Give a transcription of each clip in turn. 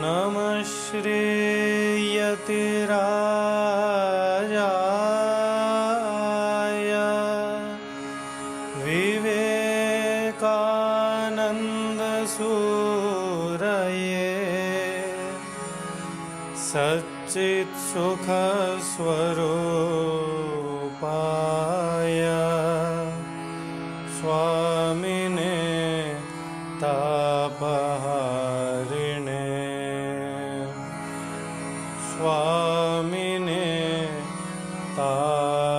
नमः श्रीयतिराजाय विवेकानन्दसूरये सच्चित्सुखस्वरूपाय स्वामिने तापहारिणे स्वामिने तापहारिणे।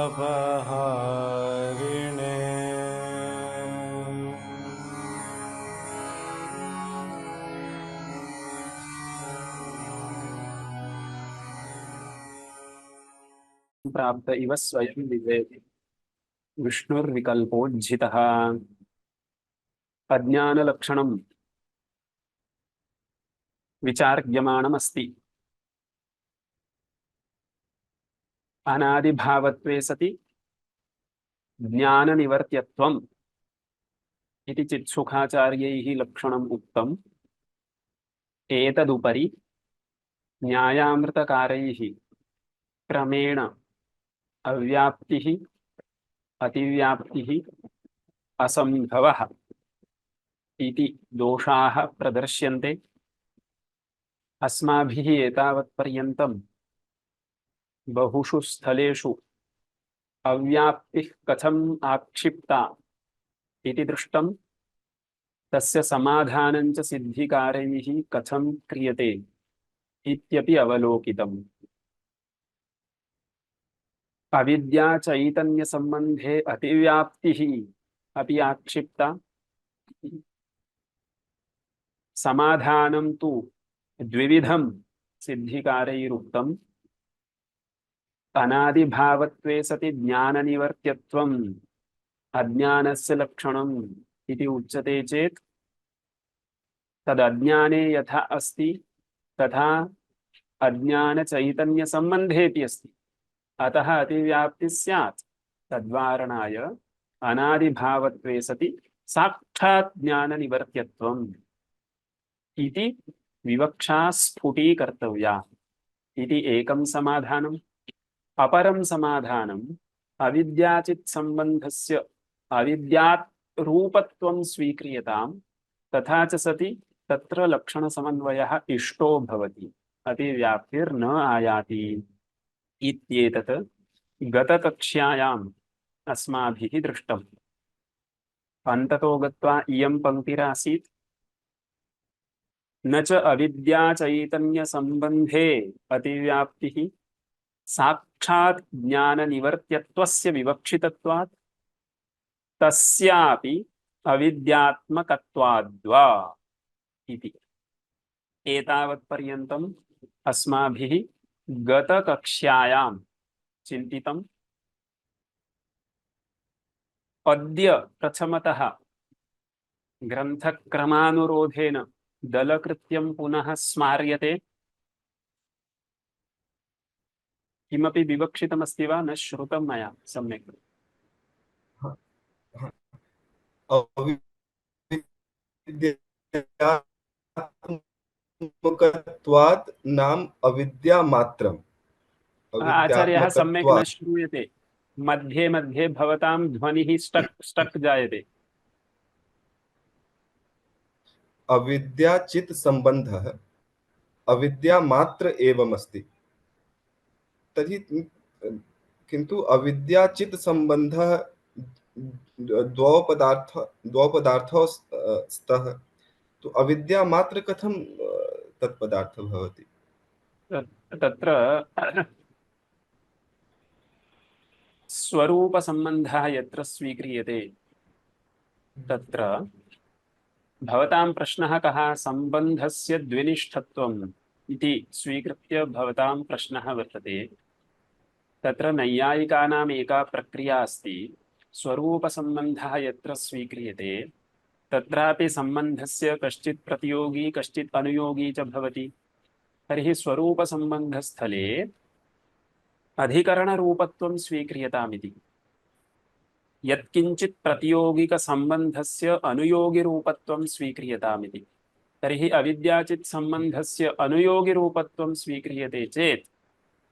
प्राप्त इव स्वयं विवेति विष्णुर्विकल्पोज्झितः। अज्ञानलक्षणं विचार्यमाणमस्ति। अनादिभावत्वे सति ज्ञाननिवर्त्यत्वम् इति चित्सुखाचार्यैः लक्षणम् उक्तम्। एतदुपरि न्यायामृतकारैः क्रमेण अव्याप्तिः, अतिव्याप्तिः, असम्भवः इति दोषाः प्रदर्श्यन्ते। अस्माभिः एतावत्पर्यन्तं बहुषु स्थलेषु अव्याप्तिः कथम् आक्षिप्ता इति दृष्टं, तस्य समाधानं च सिद्धिकारैः कथं क्रियते इत्यपि अवलोकितम्। अविद्या चैतन्य संबंधे अतिव्याप्तिः अपि आक्षिप्ता। समाधानं तु द्विविधं सिद्धिकारैरुक्तम्। अनादिभावत्वे सति ज्ञाननिवर्त्यत्वम् अज्ञानस्य लक्षणम् इति उच्यते चेत्, तदज्ञाने यथा अस्ति तथा अज्ञानचैतन्य संबंधेऽपि अस्ति। अतः अतिव्याप्ति स्यात्। तद्वारणाय अनादिभावत्वे सति साक्षात् ज्ञाननिवर्त्यत्वम् इति विवक्षा स्फुटीकर्तव्या इति एकं समाधानम्। अपरं समाधानम् अविद्याचित् संबंधस्य अविद्यात् रूपत्वं स्वीक्रियताम्, तथा च सति तत्र लक्षणसमन्वयः इष्टो भवति, अतिव्याप्तिर्न आयाति इत्येतत् गतकक्ष्यायाम् अस्माभिः दृष्टम्। अन्ततो गत्वा इयं पङ्क्तिरासीत्, न च अविद्याचैतन्यसम्बन्धे अतिव्याप्तिः साक्षात् ज्ञाननिवर्त्यत्वस्य विवक्षितत्वात् तस्यापि अविद्यात्मकत्वाद्वा इति। एतावत्पर्यन्तम् अस्माभिः गतकक्ष्यायां चिन्तितम्। अद्य प्रथमतः ग्रन्थक्रमानुरोधेन दलकृत्यं पुनः स्मार्यते। किमपि विवक्षितमस्ति वा? न श्रुतं मया सम्यक्। अविद्यात्मकत्वात् नाम अविद्या मात्रम्। आचार्यः सम्यक् न श्रूयते। मध्ये मध्ये भवतां ध्वनिः स्टक् जायते। अविद्याचित् सम्बन्धः अविद्या मात्र एवम् अस्ति। तर्हि किन्तु अविद्याचित् सम्बन्धः द्वौ पदार्थौ स्तः। तो अविद्या मात्र कथं तत्पदार्थः भवति? तत्र स्वरूपसम्बन्धः यत्र स्वीक्रियते तत्र भवतां प्रश्नः कः? सम्बन्धस्य द्विनिष्ठत्वम् इति स्वीकृत्य भवतां प्रश्नः वर्तते। तत्र नैयायिकानाम् एका प्रक्रिया अस्ति। स्वरूपसम्बन्धः यत्र स्वीक्रियते तत्रापि सम्बन्धस्य कश्चित् प्रतियोगी कश्चित् अनुयोगी च भवति। तर्हि स्वरूपसम्बन्धस्थले अधिकरणरूपत्वं स्वीक्रियतामिति। यत्किञ्चित् प्रतियोगिकसम्बन्धस्य अनुयोगिरूपत्वं स्वीक्रियतामिति। तर्हि अविद्याचित् सम्बन्धस्य अनुयोगिरूपत्वं स्वीक्रियते चेत्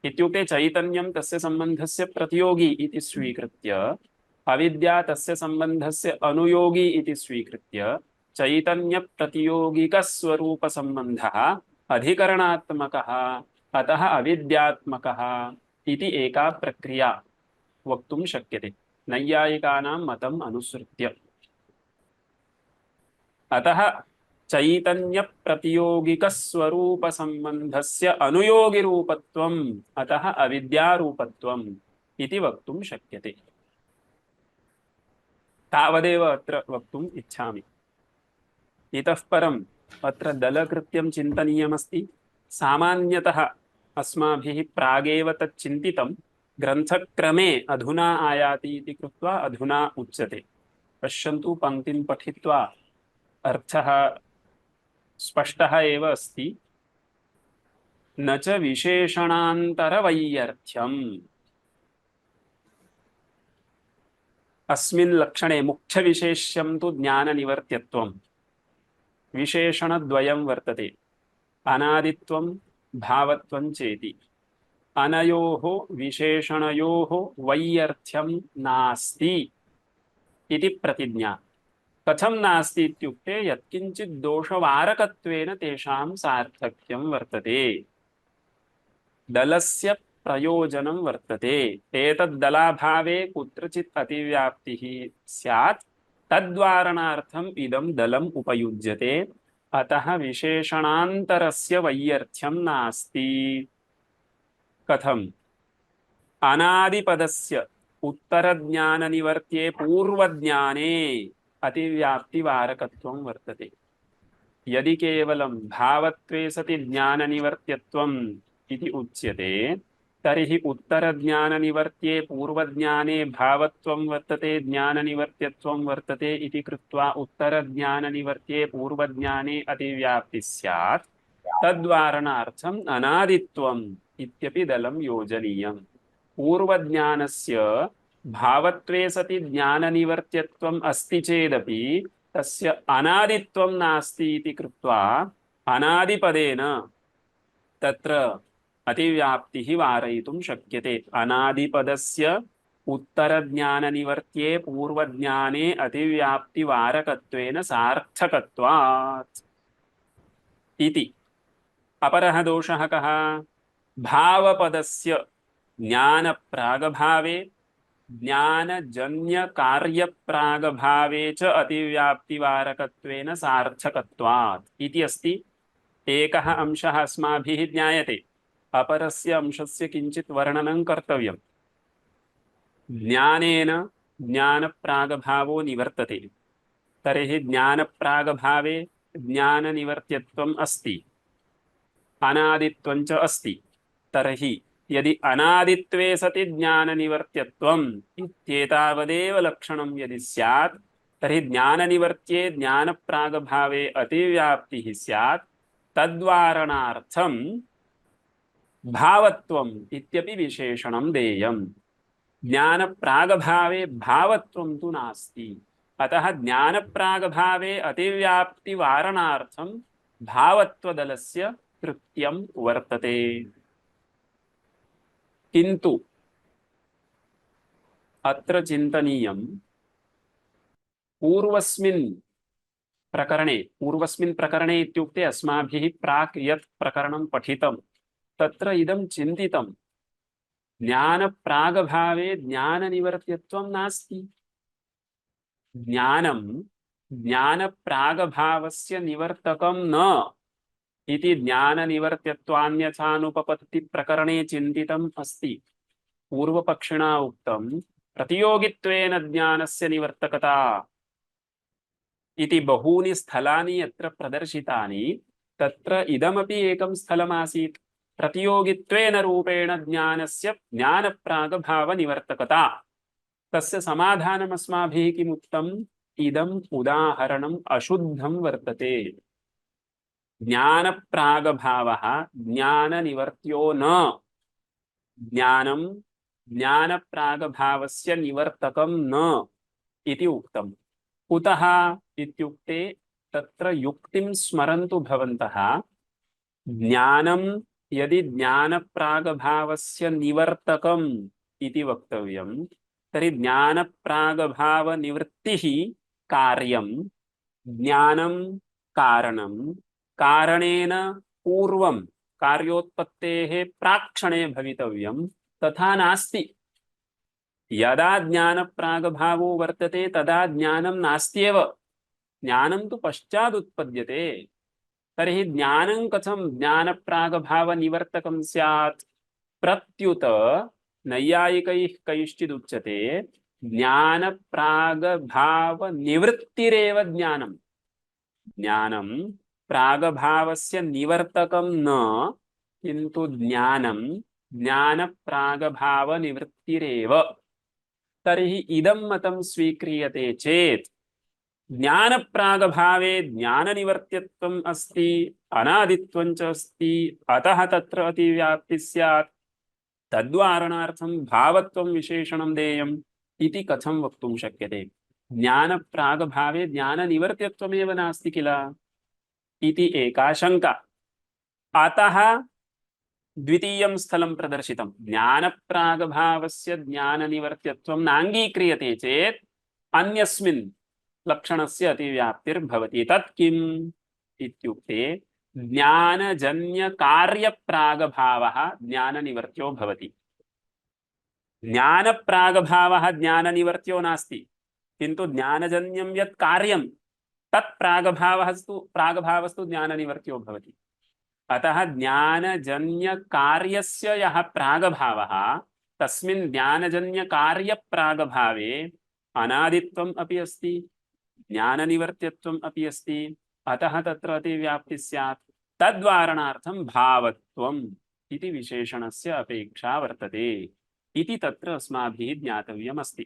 इत्युक्ते चैतन्यं तस्य सम्बन्धस्य प्रतियोगी इति स्वीकृत्य अविद्या तस्य सम्बन्धस्य अनुयोगी इति स्वीकृत्य चैतन्य प्रतियोगिकस्वरूपसम्बन्धः अधिकरणात्मकः अतः अविद्यात्मकः इति एका प्रक्रिया वक्तुं शक्यते नैयायिकानां मतम् अनुसृत्य। अतः चैतन्य प्रतियोगिकस्वरूपसम्बन्धस्य अनुयोगिरूपत्वम् अतः अविद्यारूपत्वम् इति वक्तुं शक्यते। तावदेव अत्र वक्तुम् इच्छामि। इतः परम् अत्र दलकृत्यं चिन्तनीयमस्ति। सामान्यतः अस्माभिः प्रागेव तत् चिन्तितं, ग्रन्थक्रमे अधुना आयाति इति कृत्वा अधुना उच्यते। पश्यन्तु, पङ्क्तिं पठित्वा अर्थः स्पष्टः एव अस्ति। न च विशेषणान्तरवैयर्थ्यम्। अस्मिन् लक्षणे मुख्यविशेष्यं तु ज्ञाननिवर्त्यत्वम्। विशेषणद्वयं वर्तते, अनादित्वं भावत्वं चेति। अनयोः विशेषणयोः वैयर्थ्यं नास्ति इति प्रतिज्ञा। कथं नास्ति इत्युक्ते यत्किञ्चित् दोषवारकत्वेन तेषां सार्थक्यं वर्तते, दलस्य प्रयोजनं वर्तते। एतद्दलाभावे कुत्रचित् अतिव्याप्तिः स्यात्, तद्वारणार्थम् इदं दलम् उपयुज्यते। अतः विशेषणान्तरस्य वैयर्थ्यं नास्ति। कथम्? अनादिपदस्य उत्तरज्ञाननिवर्त्ये पूर्वज्ञाने अतिव्याप्तिवारकत्वं वर्तते। यदि केवलं भावत्वे सति ज्ञाननिवर्त्यत्वम् इति उच्यते, तर्हि उत्तरज्ञाननिवर्त्ये पूर्वज्ञाने भावत्वं वर्तते, ज्ञाननिवर्त्यत्वं वर्तते इति कृत्वा उत्तरज्ञाननिवर्त्ये पूर्वज्ञाने अतिव्याप्तिः स्यात्। तद्वारणार्थम् अनादित्वम् इत्यपि दलं योजनीयम्। पूर्वज्ञानस्य भावत्वे सति ज्ञाननिवर्त्यत्वम् अस्ति चेदपि तस्य अनादित्वं नास्ति इति कृत्वा अनादिपदेन तत्र अतिव्याप्तिः वारयितुं शक्यते। अनादिपदस्य उत्तरज्ञाननिवर्त्ये पूर्वज्ञाने अतिव्याप्तिवारकत्वेन सार्थकत्वात् इति। अपरः दोषः कः? भावपदस्य ज्ञानप्रागभावे ज्ञानजन्यकार्यप्रागभावे च अतिव्याप्तिवारकत्वेन सार्थकत्वात् इति अस्ति। एकः अंशः अस्माभिः ज्ञायते, अपरस्य अंशस्य किञ्चित् वर्णनं कर्तव्यम्। ज्ञानेन ज्ञानप्रागभावो निवर्तते, तर्हि ज्ञानप्रागभावे ज्ञाननिवर्त्यत्वम् अस्ति, अनादित्वं च अस्ति। तर्हि यदि अनादित्वे सति ज्ञाननिवर्त्यत्वम् इत्येतावदेव लक्षणं यदि स्यात्, तर्हि ज्ञाननिवर्त्ये ज्ञानप्रागभावे अतिव्याप्तिः स्यात्। तद्वारणार्थं भावत्वम् इत्यपि विशेषणं देयम्। ज्ञानप्रागभावे भावत्वं तु नास्ति, अतः ज्ञानप्रागभावे अतिव्याप्तिवारणार्थं भावत्वदलस्य कृत्यं वर्तते। किन्तु अत्र चिन्तनीयं, पूर्वस्मिन् प्रकरणे इत्युक्ते अस्माभिः प्राक् यत् प्रकरणं पठितं तत्र इदं चिन्तितं, ज्ञानप्रागभावे ज्ञाननिवर्त्यत्वं नास्ति। ज्ञानं ज्ञानप्रागभावस्य निवर्तकं न इति ज्ञाननिवर्त्यत्वान्यथानुपपत्तिप्रकरणे चिन्तितम् अस्ति। पूर्वपक्षिणा उक्तं प्रतियोगित्वेन ज्ञानस्य निवर्तकता इति बहूनि स्थलानि यत्र प्रदर्शितानि, तत्र इदमपि एकं स्थलमासीत्। प्रतियोगित्वेन रूपेण ज्ञानस्य ज्ञानप्रागभावनिवर्तकता। तस्य समाधानम् अस्माभिः किमुक्तम्? इदम् उदाहरणम् अशुद्धं वर्तते। ज्ञानप्रागभावः ज्ञाननिवर्त्यो न, ज्ञानं ज्ञानप्रागभावस्य निवर्तकं न इति उक्तम्। कुतः इत्युक्ते तत्र युक्तिं स्मरन्तु भवन्तः। ज्ञानं यदि ज्ञानप्रागभावस्य निवर्तकम् इति वक्तव्यं तर्हि ज्ञानप्रागभावनिवृत्तिः कार्यं, ज्ञानं कारणं, कारणेन पूर्वं कार्योत्पत्तेः प्राक्क्षणे भवितव्यं, तथा नास्ति। यदा ज्ञानप्रागभावो वर्तते तदा ज्ञानं नास्त्येव, ज्ञानं तु पश्चादुत्पद्यते। तर्हि ज्ञानं कथं ज्ञानप्रागभावनिवर्तकं स्यात्? प्रत्युत नैयायिकैः कैश्चिदुच्यते ज्ञानप्रागभावनिवृत्तिरेव ज्ञानं। ज्ञानं प्रागभावस्य निवर्तकं न, किन्तु ज्ञानं ज्ञानप्रागभावनिवृत्तिरेव। तर्हि इदं मतं स्वीक्रियते चेत् ज्ञानप्रागभावे ज्ञाननिवर्त्यत्वम् अस्ति, अनादित्वं च अस्ति, अतः तत्र अतिव्याप्तिः स्यात्, तद्वारणार्थं भावत्वं विशेषणं देयम् इति कथं वक्तुं शक्यते? ज्ञानप्रागभावे ज्ञाननिवर्त्यत्वमेव नास्ति किल इति एका शङ्का। अतः द्वितीयं स्थलं प्रदर्शितं। ज्ञानप्रागभावस्य ज्ञाननिवर्त्यत्वं नाङ्गीक्रियते चेत् अन्यस्मिन् लक्षणस्य अतिव्याप्तिर्भवति। तत् किम् इत्युक्ते ज्ञानजन्यकार्यप्रागभावः ज्ञाननिवर्त्यो भवति। ज्ञानप्रागभावः ज्ञाननिवर्त्यो नास्ति, किन्तु ज्ञानजन्यं यत् कार्यं तत् प्रागभावस्तु ज्ञाननिवर्त्यो भवति। अतः ज्ञानजन्यकार्यस्य यः प्रागभावः, तस्मिन् ज्ञानजन्यकार्यप्रागभावे अनादित्वम् अपि अस्ति, ज्ञाननिवर्त्यत्वम् अपि अस्ति, अतः तत्र अतिव्याप्तिः स्यात्। तद्वारणार्थं भावत्वम् इति विशेषणस्य अपेक्षा वर्तते इति तत्र अस्माभिः ज्ञातव्यमस्ति।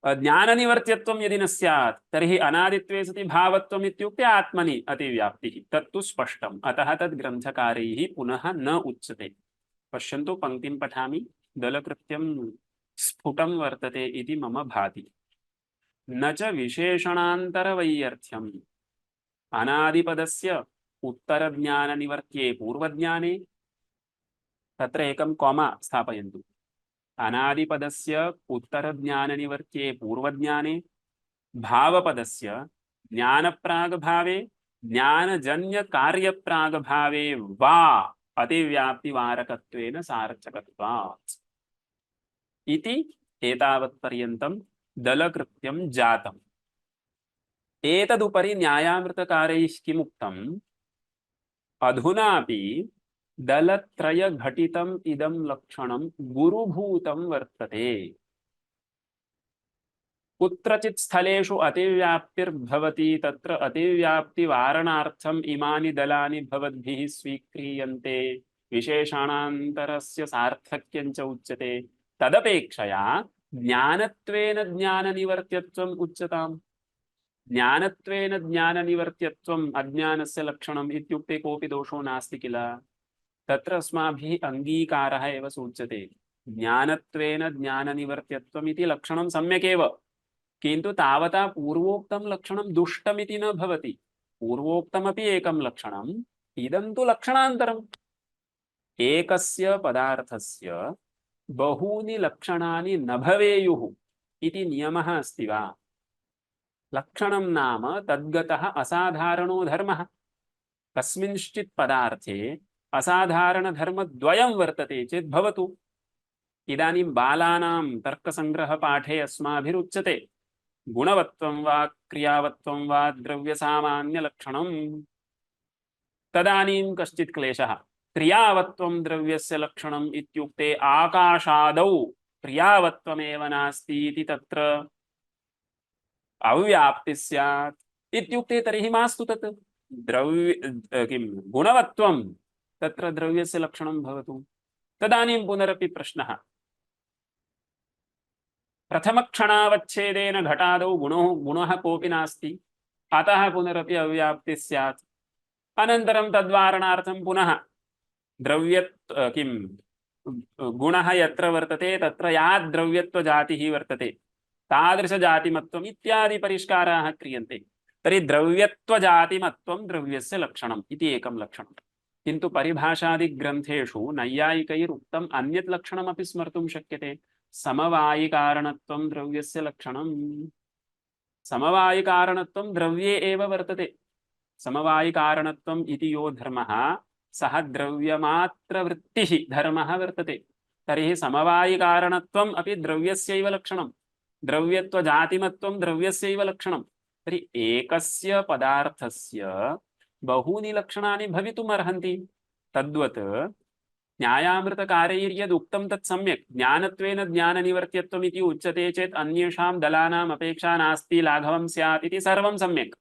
ज्ञाननिवर्त्यत्वं यदि न स्यात् तर्हि अनादित्वे सति भावत्वम् इत्युक्ते आत्मनि अतिव्याप्तिः, तत्तु स्पष्टम्। अतः तद् ग्रन्थकारैः पुनः न उच्यते। पश्यन्तु, पङ्क्तिं पठामि। दलकृत्यं स्फुटं वर्तते इति मम भाति। न च विशेषणान्तरवैयर्थ्यम् अनादिपदस्य उत्तरज्ञाननिवर्त्ये पूर्वज्ञाने, तत्र एकं कॉमा स्थापयन्तु। अनादिपदस्य उत्तरज्ञाननिवर्त्ये पूर्वज्ञाने भावपदस्य ज्ञानप्रागभावे ज्ञानजन्यकार्यप्रागभावे वा अतिव्याप्तिवारकत्वेन सार्थकत्वात् इति एतावत्पर्यन्तं दलकृत्यं जातम्। एतदुपरि न्यायामृतकारैः किमुक्तम्? अधुनापि दलत्रयघटितम् इदं लक्षणं गुरुभूतं वर्तते। कुत्रचित् स्थलेषु अतिव्याप्तिर्भवति, तत्र अतिव्याप्तिवारणार्थम् इमानि दलानि भवद्भिः स्वीक्रियन्ते, विशेषणान्तरस्य सार्थक्यं च उच्यते। तदपेक्षया ज्ञानत्वेन ज्ञाननिवर्त्यत्वम् उच्यताम्। ज्ञानत्वेन ज्ञाननिवर्त्यत्वम् अज्ञानस्य लक्षणम् इत्युक्ते कोऽपि दोषो नास्ति किल। तत्र अस्माभिः अङ्गीकारः एव सूच्यते। ज्ञानत्वेन ज्ञाननिवर्त्यत्वम् इति लक्षणं सम्यकेव, किन्तु तावता पूर्वोक्तं लक्षणं दुष्टमिति न भवति। पूर्वोक्तमपि एकं लक्षणम्, इदं तु लक्षणान्तरम्। एकस्य पदार्थस्य बहूनि लक्षणानि न भवेयुः इति नियमः अस्ति वा? लक्षणं नाम तद्गतः असाधारणो धर्मः। कस्मिंश्चित् पदार्थे असाधारणधर्मद्वयं वर्तते चेत् भवतु। इदानीं बालानां तर्कसङ्ग्रहपाठे अस्माभिरुच्यते गुणवत्वं वा क्रियावत्वं वा द्रव्यसामान्यलक्षणम्। तदानीं कश्चित् क्लेशः। क्रियावत्वं द्रव्यस्य लक्षणम् इत्युक्ते आकाशादौ क्रियावत्वमेव नास्ति इति तत्र अव्याप्तिः स्यात् इत्युक्ते तर्हि मास्तु तत् किं गुणवत्वं तत्र द्रव्यस्य लक्षणं भवतु। तदानीं पुनरपि प्रश्नः, प्रथमक्षणावच्छेदेन घटादौ गुणः कोऽपि नास्ति, अतः पुनरपि अव्याप्तिः स्यात्। अनन्तरं तद्वारणार्थं पुनः गुणः यत्र वर्तते तत्र या द्रव्यत्वजातिः वर्तते, तादृशजातिमत्वम् इत्यादि परिष्काराः क्रियन्ते। तर्हि द्रव्यत्वजातिमत्वं द्रव्यस्य लक्षणम् इति एकं लक्षणं। किन्तु परिभाषादिग्रन्थेषु नैयायिकैरुक्तम् अन्यत् लक्षणमपि स्मर्तुं शक्यते। समवायिकारणत्वं द्रव्यस्य लक्षणम्। समवायिकारणत्वं द्रव्ये एव वर्तते। समवायिकारणत्वम् इति यो धर्मः सः द्रव्यमात्रवृत्तिः धर्मः वर्तते। तर्हि समवायिकारणत्वम् अपि द्रव्यस्यैव लक्षणं, द्रव्यत्वजातिमत्वं द्रव्यस्यैव लक्षणं। तर्हि एकस्य पदार्थस्य बहूनि लक्षणानि भवितुम् अर्हन्ति। तद्वत् न्यायामृतकारैर्यदुक्तं तत् सम्यक्, ज्ञानत्वेन ज्ञाननिवर्त्यत्वम् इति उच्यते चेत् अन्येषां दलानाम् अपेक्षा नास्ति, लाघवं स्यात् इति सर्वं सम्यक्।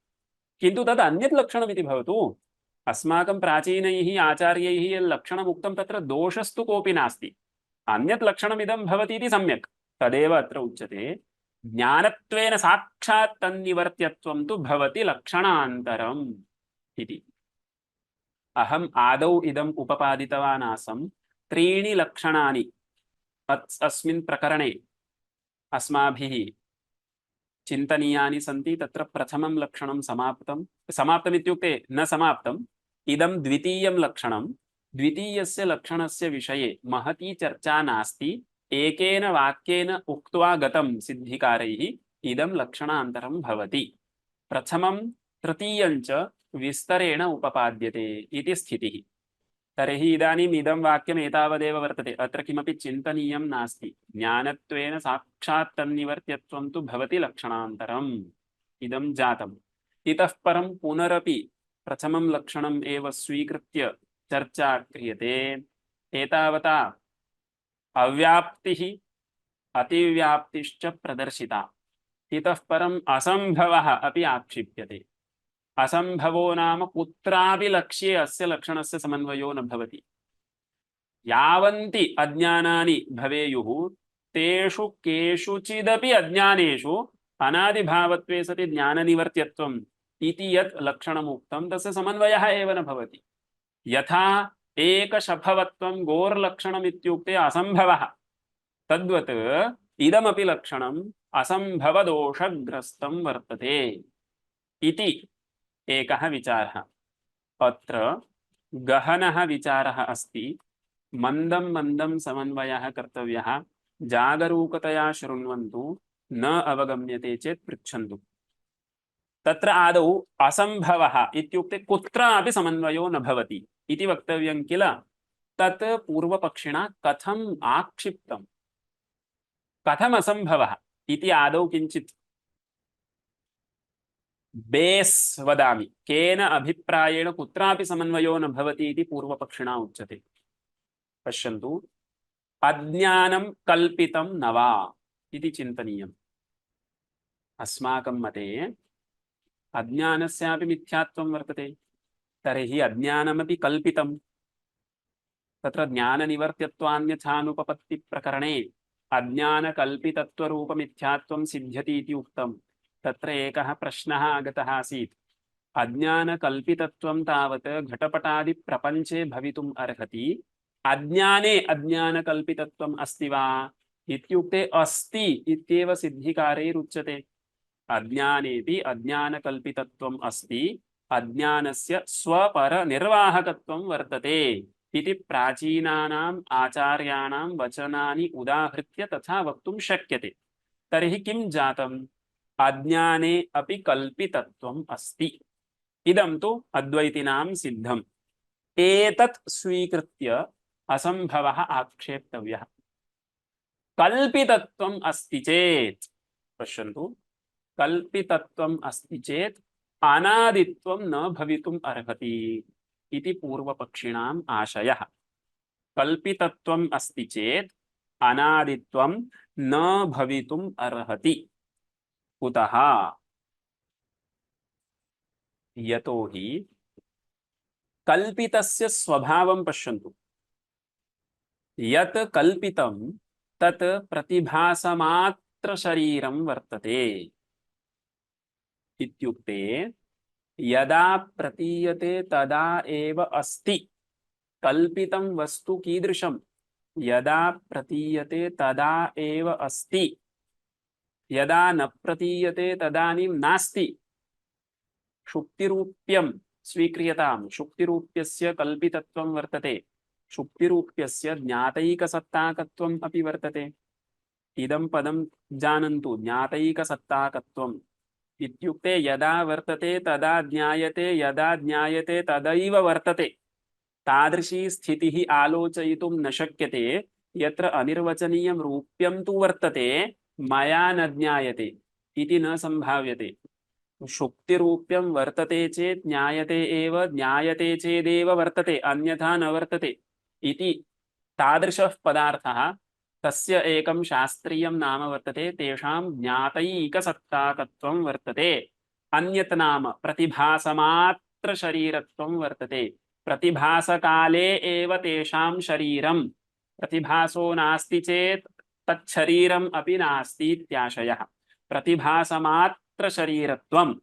किन्तु तद् अन्यत् लक्षणमिति भवतु। अस्माकं प्राचीनैः आचार्यैः यत् लक्षणम् उक्तं तत्र दोषस्तु कोऽपि नास्ति, अन्यत् लक्षणमिदं भवति इति सम्यक्। तदेव अत्र उच्यते, ज्ञानत्वेन साक्षात् तन्निवर्त्यत्वं तु भवति लक्षणान्तरम् इति। अहम् आदौ इदम् उपपादितवान् आसम्। त्रीणि लक्षणानि अस्मिन् प्रकरणे अस्माभिः चिन्तनीयानि सन्ति। तत्र प्रथमं लक्षणं समाप्तम् इत्युक्ते न समाप्तम्, इदं द्वितीयं लक्षणं। द्वितीयस्य लक्षणस्य विषये महती चर्चा नास्ति, एकेन वाक्येन उक्त्वा गतं सिद्धिकारैः इदं लक्षणान्तरं भवति। प्रथमं तृतीयं च विस्तरेण उपपाद्यते इति स्थितिः। तर्हि इदानीम् इदं वाक्यम् एतावदेव वर्तते, अत्र किमपि चिन्तनीयं नास्ति। ज्ञानत्वेन साक्षात् तन्निवर्त्यत्वं तु भवति लक्षणान्तरम् इदं जातम्। इतः परं पुनरपि प्रथमं लक्षणम् एव स्वीकृत्य चर्चा क्रियते। एतावता अव्याप्तिः अतिव्याप्तिश्च प्रदर्शिता। इतः परम् असम्भवः अपि आक्षिप्यते। असंभवो नाम कुत्रापि लक्ष्ये अस्य लक्षणस्य समन्वयो न भवति। यावन्ति अज्ञानानि भवेयुः तेषु केषुचिदपि अज्ञानेषु अनादिभावत्वे सति ज्ञाननिवर्त्यत्वम् इति यत् लक्षणमुक्तं तस्य समन्वयः एव न भवति। यथा एकशफवत्वं गोर्लक्षणम् इत्युक्ते असम्भवः, तद्वत् इदमपि लक्षणम् असम्भवदोषग्रस्तं वर्तते इति एकः विचारः। अत्र गहनः विचारः अस्ति। मन्दं मन्दं समन्वयः कर्तव्यः। जागरूकतया शृण्वन्तु, न अवगम्यते चेत् पृच्छन्तु। तत्र आदौ असम्भवः इत्युक्ते कुत्रापि समन्वयो न भवति इति वक्तव्यं किल। तत् पूर्वपक्षिणा कथम् आक्षिप्तं, कथम् असम्भवः इति आदौ किञ्चित् बेस् वदामि। केन अभिप्रायेण कुत्रापि समन्वयो न भवति इति पूर्वपक्षिणा उच्यते। पश्यन्तु, अज्ञानं कल्पितं न वा इति चिन्तनीयम्। अस्माकं मते अज्ञानस्यापि मिथ्यात्वं वर्तते, तर्हि अज्ञानमपि कल्पितं। तत्र ज्ञाननिवर्त्यत्वान्यथानुपपत्तिप्रकरणे अज्ञानकल्पितत्वरूपमिथ्यात्वं सिद्ध्यति इति उक्तं। तत्र एकः प्रश्नः आगतः आसीत्, अज्ञानकल्पितत्वं तावत् घटपटादिप्रपञ्चे भवितुम् अर्हति, अज्ञाने अज्ञानकल्पितत्वम् अस्ति वा इत्युक्ते अस्ति इत्येव सिद्धिकारैरुच्यते। अज्ञानेपि अज्ञानकल्पितत्वम् अस्ति, अज्ञानस्य स्वपरनिर्वाहकत्वं वर्तते इति प्राचीनानाम् आचार्याणां वचनानि उदाहृत्य तथा वक्तुं शक्यते। तर्हि किं जातम्? अज्ञाने अपि कल्पितत्वम् अस्ति। इदं तु अद्वैतिनां सिद्धम्। एतत् स्वीकृत्य असम्भवः आक्षेप्तव्यः। कल्पितत्वम् अस्ति चेत्, पश्यन्तु, कल्पितत्वम् अस्ति चेत् अनादित्वं न भवितुम् अर्हति इति पूर्वपक्षिणाम् आशयः। कल्पितत्वम् अस्ति चेत् अनादित्वं न भवितुम् अर्हति। कुतः? यतोहि कल्पितस्य स्वभावं पश्यन्तु। यत् कल्पितं तत् प्रतिभासमात्रशरीरं वर्तते। इत्युक्ते यदा प्रतीयते तदा एव अस्ति। कल्पितं वस्तु कीदृशं? यदा प्रतीयते तदा एव अस्ति। यदा न प्रतीयते तदानीं नास्ति। शुक्तिरूप्यं स्वीक्रियतां। शुक्तिरूप्यस्य कल्पितत्वं वर्तते, शुक्तिरूप्यस्य ज्ञातैकसत्ताकत्वम् अपि वर्तते। इदं पदं जानन्तु, ज्ञातैकसत्ताकत्वम् इत्युक्ते यदा वर्तते तदा ज्ञायते, यदा ज्ञायते तदैव वर्तते। तादृशी स्थितिः आलोचयितुं न शक्यते यत्र अनिर्वचनीयं रूप्यं तु वर्तते, मया न ज्ञायते इति न संभाव्यते। शुक्तिरूप्यं वर्तते चेत् ज्ञायते एव, ज्ञायते चेदेव वर्तते, अन्यथा न वर्तते इति तादृशः पदार्थः, तस्य एकं शास्त्रीयं नाम वर्तते, तेषां ज्ञातैकसत्ताकत्वं वर्तते। अन्यत् नाम प्रतिभासमात्र शरीरत्वं वर्तते। प्रतिभासकाले एव तेषां शरीरं, प्रतिभासो नास्ति चेत् तच्छरीरम् अपि नास्ति इत्याशयः। प्रतिभासमात्र शरीरत्वं,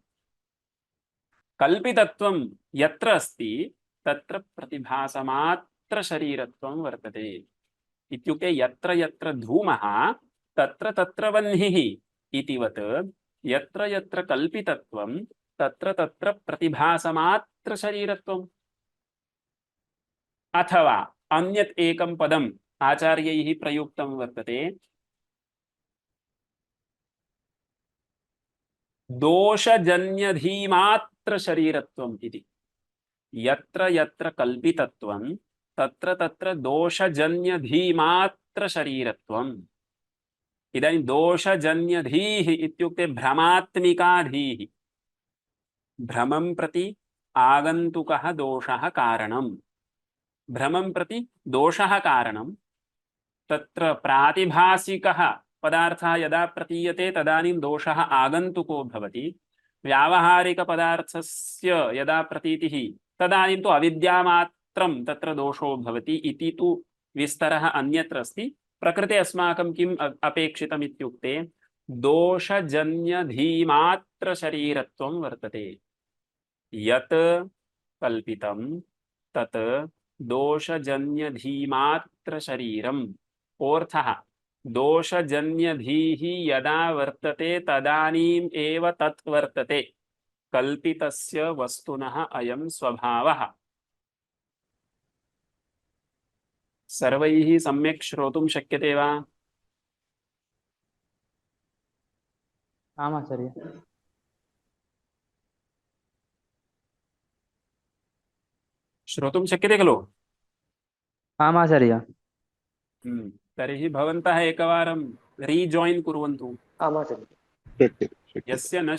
कल्पितत्वं यत्र अस्ति तत्र प्रतिभासमात्र शरीरत्वं वर्तते। इत्युक्ते यत्र यत्र धूमः तत्र तत्र वह्निः इतिवत्, यत्र यत्र कल्पितत्वं तत्र तत्र प्रतिभासमात्र शरीरत्वम्। अथवा अन्यत् एकं पदम् आचार्यैः प्रयुक्तं वर्तते, दोषजन्यधीमात्र शरीरत्वम् इति। यत्र यत्र कल्पितत्वं तत्र तत्र दोषजन्यधीमात्र शरीरत्वम्। इदानीं दोषजन्यधीः इत्युक्ते भ्रमात्मिका धीः, भ्रमं प्रति आगन्तुकः दोषः कारणं, भ्रमं प्रति दोषः कारणं। तत्र प्रातिभासिकः पदार्थः यदा प्रतीयते तदानीं दोषः आगन्तुको भवति। व्यावहारिकपदार्थस्य यदा प्रतीतिः तदानीं तु अविद्यामात्रं तत्र दोषो भवति इति तु विस्तरः अन्यत्र अस्ति। प्रकृते अस्माकं किम् अपेक्षितम् इत्युक्ते दोषजन्यधीमात्र शरीरत्वं वर्तते। यत् कल्पितं तत् दोषजन्यधीमात्र शरीरम्। अर्थः दोषजन्यधीः यदा वर्तते तदानीम् एव तत् वर्तते। कल्पितस्य वस्तुनः अयं स्वभावः। सर्वैः सम्यक् श्रोतुं शक्यते वा? आम् आचार्य। श्रोतुं शक्यते खलु? आम् आचार्य। तर्हि भवन्तः एकवारं रीजाइन कुर्वन्तु। आम् आचार्य। यस्य न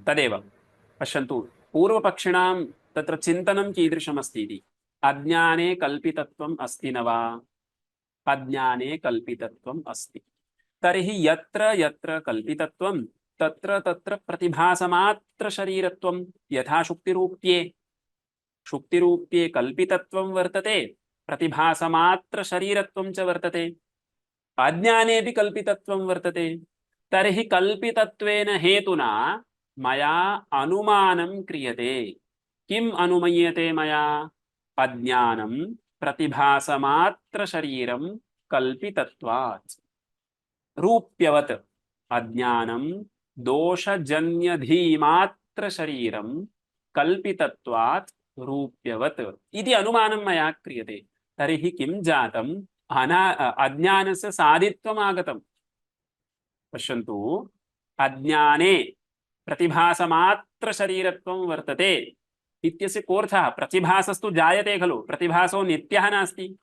तदेव पश्यन्तु। पूर्वपक्षिणां तत्र चिन्तनं कीदृशमस्ति इति। अज्ञाने कल्पितत्वम् अस्ति न वा? अज्ञाने कल्पितत्वम् अस्ति। तर्हि यत्र यत्र कल्पितत्वं तत्र तत्र प्रतिभासमात्र शरीरत्वं। यथा शुक्तिरूप्ये, शुक्तिरूप्ये कल्पितत्वं वर्तते, प्रतिभासमात्र शरीरत्वं च वर्तते। अज्ञानेऽपि कल्पितत्वं वर्तते। तर्हि कल्पितत्वेन हेतुना मया अनुमानं क्रियते। किम् अनुमय्यते मया? अज्ञानं प्रतिभासमात्र शरीरं कल्पितत्वात्। रूप्यवत् अज्ञानं दोषजन्यधीमात्र शरीरं कल्पितत्वात् रूप्यवत् इति अनुमानं मया क्रियते। तर्हि किं जातम्? अज्ञानस्य साधित्वम् आगतम्। पश्यन्तु, अज्ञाने प्रतिभासमात्र शरीरत्वं वर्तते इत्यस्य कोऽर्थः? प्रतिभासस्तु जायते खलु, प्रतिभासो नित्यः नास्ति।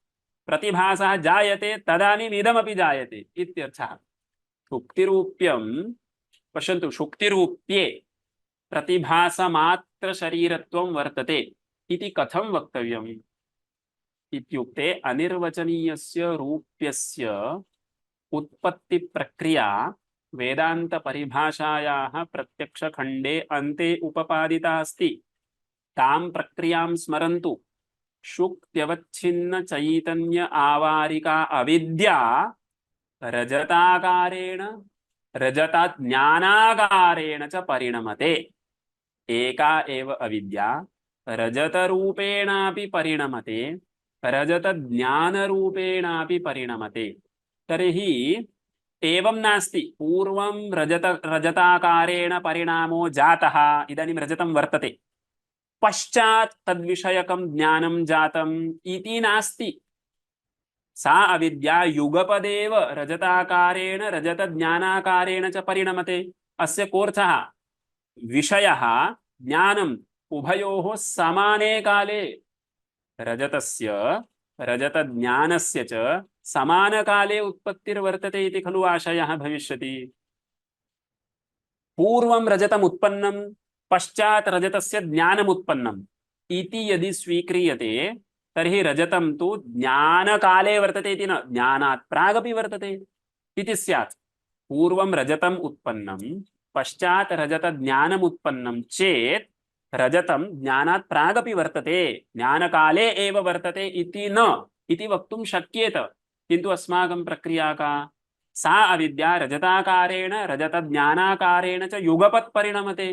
प्रतिभासः जायते तदानीम् इदमपि जायते इत्यर्थः। शुक्तिरूप्यं पश्यन्तु, शुक्तिरूप्ये प्रतिभासमात्र शरीरत्वं वर्तते इति कथं वक्तव्यम् इत्युक्ते अनिर्वचनीयस्य रूप्यस्य उत्पत्ति प्रक्रिया वेदांत परिभाषायाः प्रत्यक्षखण्डे अन्ते उपपादिता अस्ति। तां प्रक्रियां स्मरन्तु। शुक्त्यवच्छिन्न चैतन्य आवारिका अविद्या रजताकारेण रजतज्ञानाकारेण च परिणमते। एका एव अविद्या रजतरूपेणापि परिणमते, रजतज्ञानरूपेणापि परिणमते। तर्हि एवं नास्ति पूर्वं रजताकारेण परिणामो जातः इदानीं रजतं वर्तते पश्चात् तद्विषयकं ज्ञानं जातम् इति नास्ति सा अविद्या युगपदेव रजताकारेण रजतज्ञानाकारेण च परिणमते अस्य कोऽर्थः विषयः ज्ञानम् उभयोः समाने काले रजतस्य रजतज्ञानस्य च समानकाले उत्पत्तिर्वर्तते इति खलु आशयः भविष्यति पूर्वं रजतम् उत्पन्नं पश्चात् रजतस्य ज्ञानम् उत्पन्नम् इति यदि स्वीक्रियते तर्हि रजतं तु ज्ञानकाले वर्तते इति न ज्ञानात् प्रागपि वर्तते इति स्यात् पूर्वं रजतम् उत्पन्नं पश्चात् रजतज्ञानम् उत्पन्नं चेत् रजतं ज्ञानात् प्रागपि वर्तते ज्ञानकाले एव वर्तते इति न इति वक्तुं शक्येत किन्तु अस्माकं प्रक्रिया का सा अविद्या रजताकारेण रजतज्ञानाकारेण च युगपत् परिणमते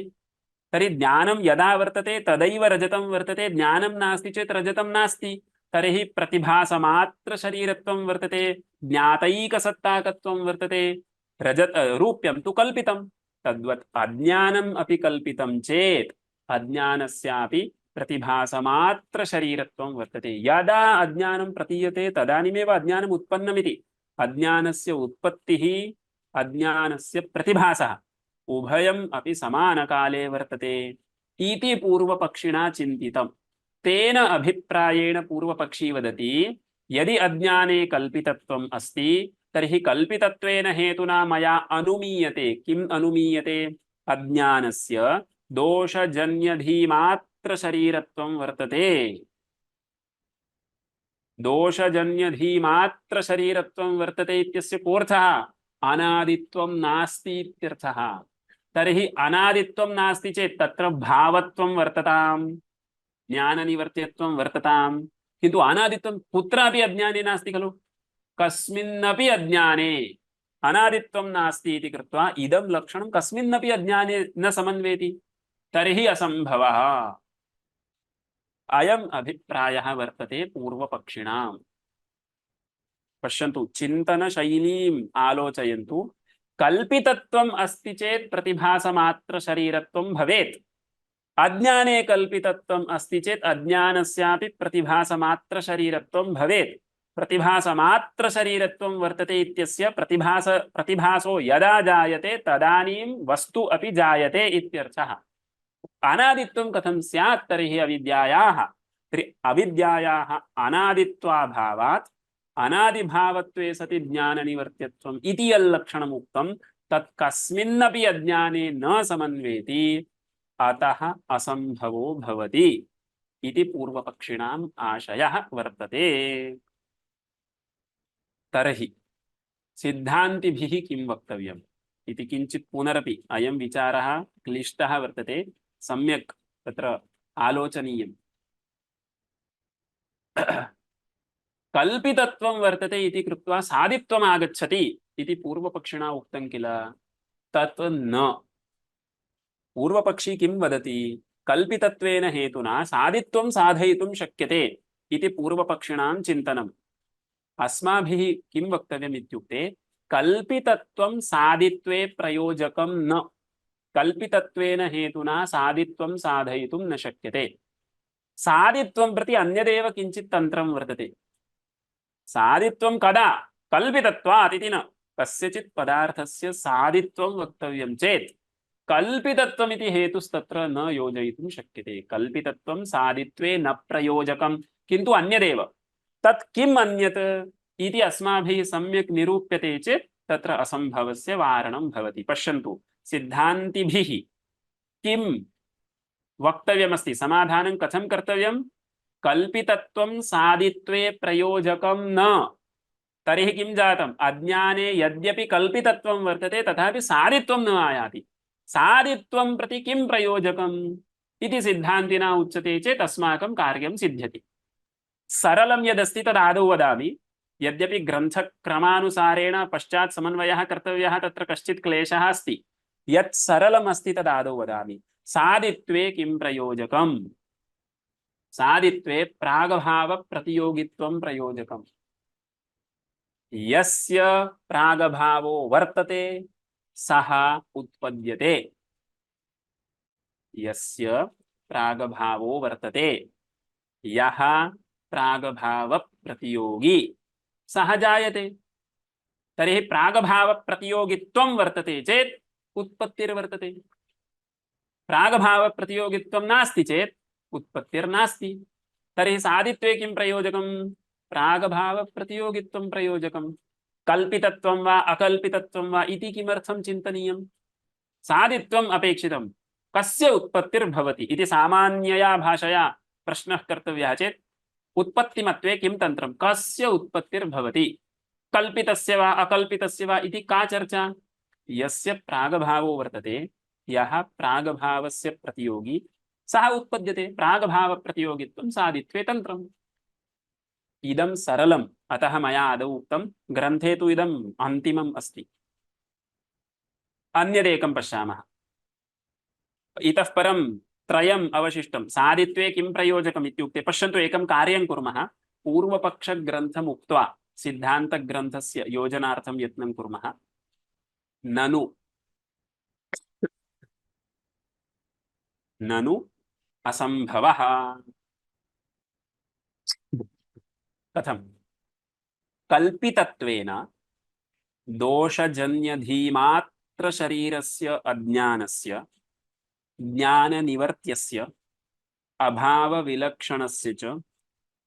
तर्हि ज्ञानं यदा वर्तते तदैव रजतं वर्तते ज्ञानं नास्ति चेत् रजतं नास्ति तर्हि प्रतिभासमात्रशरीरत्वं वर्तते ज्ञातैकसत्ताकत्वं वर्तते रजत रूप्यं तु कल्पितं तद्वत् अज्ञानम् अपि कल्पितं चेत् अज्ञानस्यापि प्रतिभासमात्रशरीरत्वं वर्तते यदा अज्ञानं प्रतीयते तदानीमेव अज्ञानम् उत्पन्नमिति अज्ञानस्य उत्पत्तिः अज्ञानस्य प्रतिभासः उभयम् अपि समानकाले वर्तते इति पूर्वपक्षिणा चिन्तितं तेन अभिप्रायेण पूर्वपक्षी वदति यदि अज्ञाने कल्पितत्वम् अस्ति तर्हि कल्पितत्वेन हेतुना मया अनुमीयते किम् अनुमीयते अज्ञानस्य दोषजन्यधीमात्रशरीरत्वं वर्तते दोषजन्यधीमात्रशरीरत्वं वर्तते इत्यस्य कोऽर्थः अनादित्वं नास्ति इत्यर्थः तर्हि अनादित्वं नास्ति चेत् तत्र भावत्वं वर्तताम् ज्ञाननिवर्त्यत्वं वर्तताम् किन्तु अनादित्वं कुत्रापि अज्ञाने नास्ति खलु कस्मिन्नपि अज्ञाने अनादित्वं नास्ति इति कृत्वा इदं लक्षणं कस्मिन्नपि अज्ञाने न समन्वेति तर्हि असम्भवः अयम् अभिप्रायः वर्तते पूर्वपक्षिणाम् पश्यन्तु चिन्तनशैलीम् आलोचयन्तु कल्पितत्वम् अस्ति चेत् प्रतिभासमात्रशरीरत्वं भवेत् अज्ञाने कल्पितत्वम् अस्ति चेत् अज्ञानस्यापि प्रतिभासमात्रशरीरत्वं भवेत् प्रतिभासमात्रशरीरत्वं वर्तते इत्यस्य प्रतिभासो यदा जायते तदानीं वस्तु अपि जायते इत्यर्थः अनादित्वं कथं स्यात् तर्हि अविद्यायाः अनादित्वाभावात् अनादिभावत्वे सति ज्ञाननिवर्त्यत्वम् इति यल्लक्षणम् उक्तं तत् कस्मिन्नपि अज्ञाने न समन्वेति अतः असम्भवो भवति इति पूर्वपक्षिणाम् आशयः वर्तते तर्हि सिद्धान्तिभिः किं वक्तव्यम् इति किञ्चित् पुनरपि अयं विचारः क्लिष्टः वर्तते सम्यक् तत्र आलोचनीयम् कल्पितत्वं वर्तते इति कृत्वा सादित्वम् आगच्छति इति पूर्वपक्षिणा उक्तं किल तत् न पूर्वपक्षी किं वदति कल्पितत्वेन हेतुना सादित्वं साधयितुं शक्यते इति पूर्वपक्षिणां चिन्तनम् अस्माभिः किं वक्तव्यम् इत्युक्ते कल्पितत्वं सादित्वे प्रयोजकं न कल्पितत्वेन हेतुना सादित्वं साधयितुं न शक्यते सादित्वं प्रति अन्यदेव किञ्चित् तन्त्रं वर्तते सादित्वं कदा कल्पितत्वात् इति न कस्यचित् पदार्थस्य सादित्वं वक्तव्यं चेत् कल्पितत्वमिति हेतुस्तत्र न योजयितुं शक्यते कल्पितत्वं सादित्वे न प्रयोजकं किन्तु अन्यदेव तत् किम् अन्यत् इति अस्माभिः सम्यक् निरूप्यते चेत् तत्र असम्भवस्य वारणं भवति पश्यन्तु सिद्धान्तिभिः किं वक्तव्यमस्ति समाधानं कथं कर्तव्यं कल्पितत्वं सादित्वे प्रयोजकं न तर्हि किं जातम् अज्ञाने यद्यपि कल्पितत्वं वर्तते तथापि सादित्वं न आयाति सादित्वं प्रति किं प्रयोजकम् इति सिद्धान्तिना उच्यते चेत् अस्माकं कार्यं सिद्ध्यति सरलं यदस्ति तदादौ वदामि यद्यपि ग्रन्थक्रमानुसारेण पश्चात् समन्वयः कर्तव्यः तत्र कश्चित् क्लेशः अस्ति यत् सरलम् अस्ति तदादौ वदामि सादित्वे किं प्रयोजकम् सादित्वे प्रागभाव प्रतियोगित्वं प्रयोजकम् यस्य प्रागभावो वर्तते सः उत्पद्यते। यस्य प्रागभावो वर्तते, यः प्रागभाव प्रतियोगी सः जायते। तर्हि प्रागभाव प्रतियोगित्वं वर्तते चेत् उत्पत्तिर्वर्तते। प्रागभाव प्रतियोगित्वं नास्ति चेत् उत्पत्तिर्नास्ति। तर्हि सादित्वे किं प्रयोजकं? प्रागभाव प्रतियोगित्वं प्रयोजकं। कल्पितत्वं वा अकल्पितत्वं वा इति किमर्थं चिन्तनीयं? सादित्वम् अपेक्षितं। कस्य उत्पत्तिर्भवति इति सामान्यया भाषया प्रश्नः कर्तव्यः चेत् उत्पत्तिमत्वे किं तन्त्रं? कस्य उत्पत्तिर्भवति? कल्पितस्य वा अकल्पितस्य वा इति का चर्चा? यस्य प्रागभावो वर्तते, यः प्रागभावस्य प्रतियोगी सः उत्पद्यते। प्रागभाव प्रतियोगित्वं सादित्वे तन्त्रम्। इदं सरलम्, अतः मया आदौ उक्तं। ग्रन्थे तु इदम् अन्तिमम् अस्ति। अन्यदेकं पश्यामः। इतः परं त्रयम् अवशिष्टं। सादित्वे किं प्रयोजकम् इत्युक्ते पश्यन्तु, एकं कार्यं कुर्मः। पूर्वपक्षग्रन्थम् उक्त्वा सिद्धान्तग्रन्थस्य योजनार्थं यत्नं कुर्मः। ननु असम्भवः। कथं? कल्पितत्वेन दोषजन्यधीमात्र शरीरस्य अज्ञानस्य ज्ञाननिवर्त्यस्य अभावविलक्षणस्य च